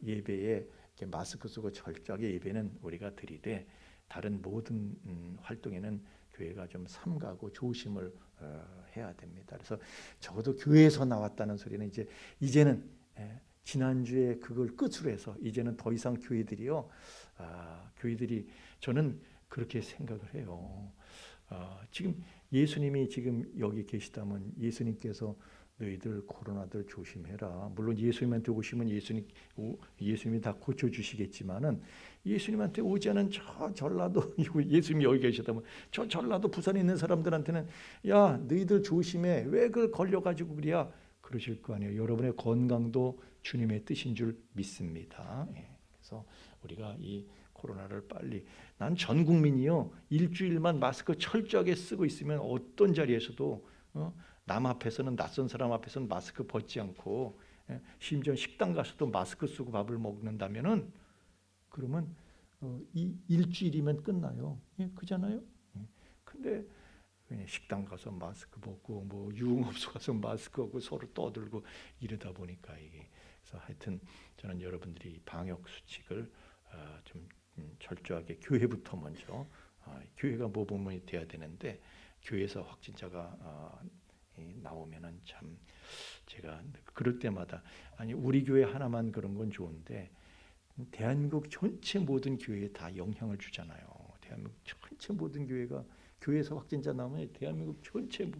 예배에 이렇게 마스크 쓰고 철저하게 예배는 우리가 드리되 다른 모든 활동에는 교회가 좀 삼가고 조심을 해야 됩니다. 그래서 적어도 교회에서 나왔다는 소리는 이제는 지난주에 그걸 끝으로 해서 이제는 더 이상 교회들이요, 교회들이 저는 그렇게 생각을 해요. 지금 예수님이 지금 여기 계시다면 예수님께서 너희들 코로나들 조심해라. 물론 예수님한테 오시면 예수님이 다 고쳐주시겠지만은 예수님한테 오지 않은 저 전라도 예수님이 여기 계시다면 저 전라도 부산에 있는 사람들한테는 야 너희들 조심해. 왜 그걸 걸려가지고 그래야 그러실 거 아니에요. 여러분의 건강도 주님의 뜻인 줄 믿습니다. 그래서 우리가 이 코로나를 빨리 난 전 국민이요 일주일만 마스크 철저하게 쓰고 있으면 어떤 자리에서도 남 앞에서는 낯선 사람 앞에서는 마스크 벗지 않고 심지어 식당 가서도 마스크 쓰고 밥을 먹는다면은 그러면 이 일주일이면 끝나요. 그잖아요. 근데 식당 가서 마스크 벗고 뭐 유흥업소 가서 마스크 하고 서로 떠들고 이러다 보니까 이게 그래서 하여튼 저는 여러분들이 방역 수칙을 좀 철저하게 교회부터 먼저 교회가 모범이 돼야 되는데 교회에서 확진자가 나오면은 참 제가 그럴 때마다 아니 우리 교회 하나만 그런 건 좋은데 대한민국 전체 모든 교회에 다 영향을 주잖아요. 대한민국 전체 모든 교회가 교회에서 확진자 나오면 대한민국 전체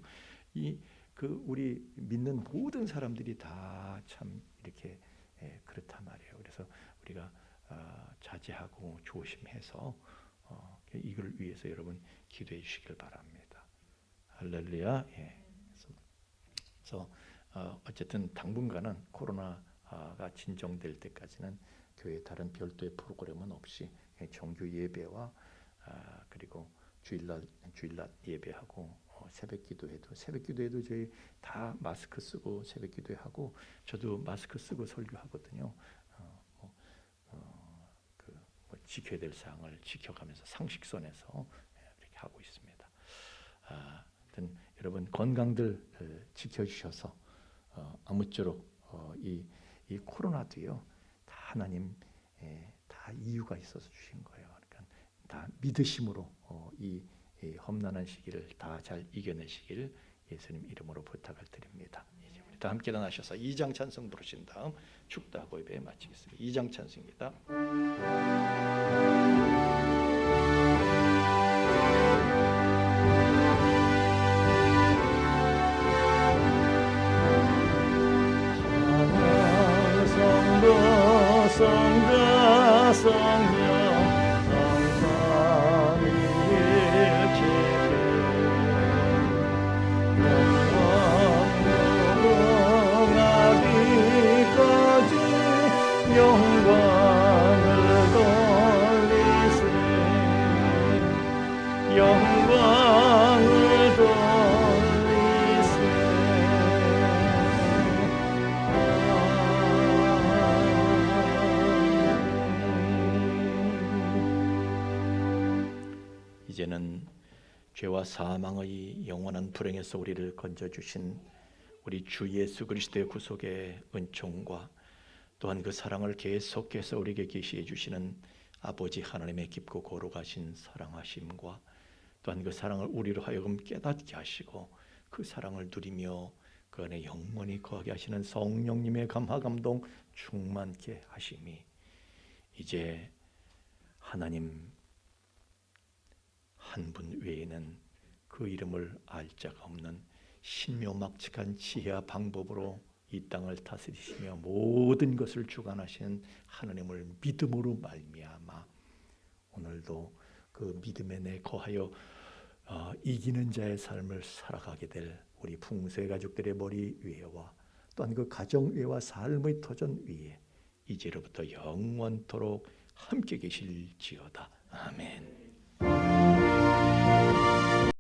우리 믿는 모든 사람들이 다 참 이렇게 그렇단 말이에요. 그래서 우리가 자제하고 조심해서 이걸 위해서 여러분 기도해 주시길 바랍니다. 할렐루야. 예. 그래서 어쨌든 당분간은 코로나가 진정될 때까지는 교회 다른 별도의 프로그램은 없이 정규 예배와 그리고 주일날 예배하고 새벽 기도회도 저희 다 마스크 쓰고 새벽 기도하고 저도 마스크 쓰고 설교하거든요. 지켜야 될 사항을 지켜가면서 상식선에서 이렇게 하고 있습니다. 하여튼 여러분 건강들 지켜주셔서 아무쪼록 이 코로나도요 다 하나님 다 이유가 있어서 주신 거예요. 그러니까 다 믿으심으로 이 험난한 시기를 다 잘 이겨내시길 예수님 이름으로 부탁을 드립니다. 이제 우리 다 함께 일어나셔서 2장 찬송 부르신 다음 축도하고 예배 마치겠습니다. 2장 찬송입니다. 성자 성령 성삼위일체계 영원무궁하기까지 영광을 돌리세 영광을 돌리세 이제는 죄와 사망의 영원한 불행에서 우리를 건져주신 우리 주 예수 그리스도의 구속의 은총과 또한 그 사랑을 계속해서 우리에게 계시해 주시는 아버지 하나님의 깊고 거룩하신 사랑하심과 또한 그 사랑을 우리로 하여금 깨닫게 하시고 그 사랑을 누리며 그 안에 영원히 거하게 하시는 성령님의 감화 감동 충만케 하심이 이제 하나님 한 분 외에는 그 이름을 알 자가 없는 신묘막측한 지혜와 방법으로 이 땅을 다스리시며 모든 것을 주관하시는 하나님을 믿음으로 말미암아 오늘도 그 믿음에 내 거하여 이기는 자의 삶을 살아가게 될 우리 풍수의 가족들의 머리 위에와 또한 그 가정 위에와 삶의 터전 위에 이제로부터 영원토록 함께 계실지어다. 아멘.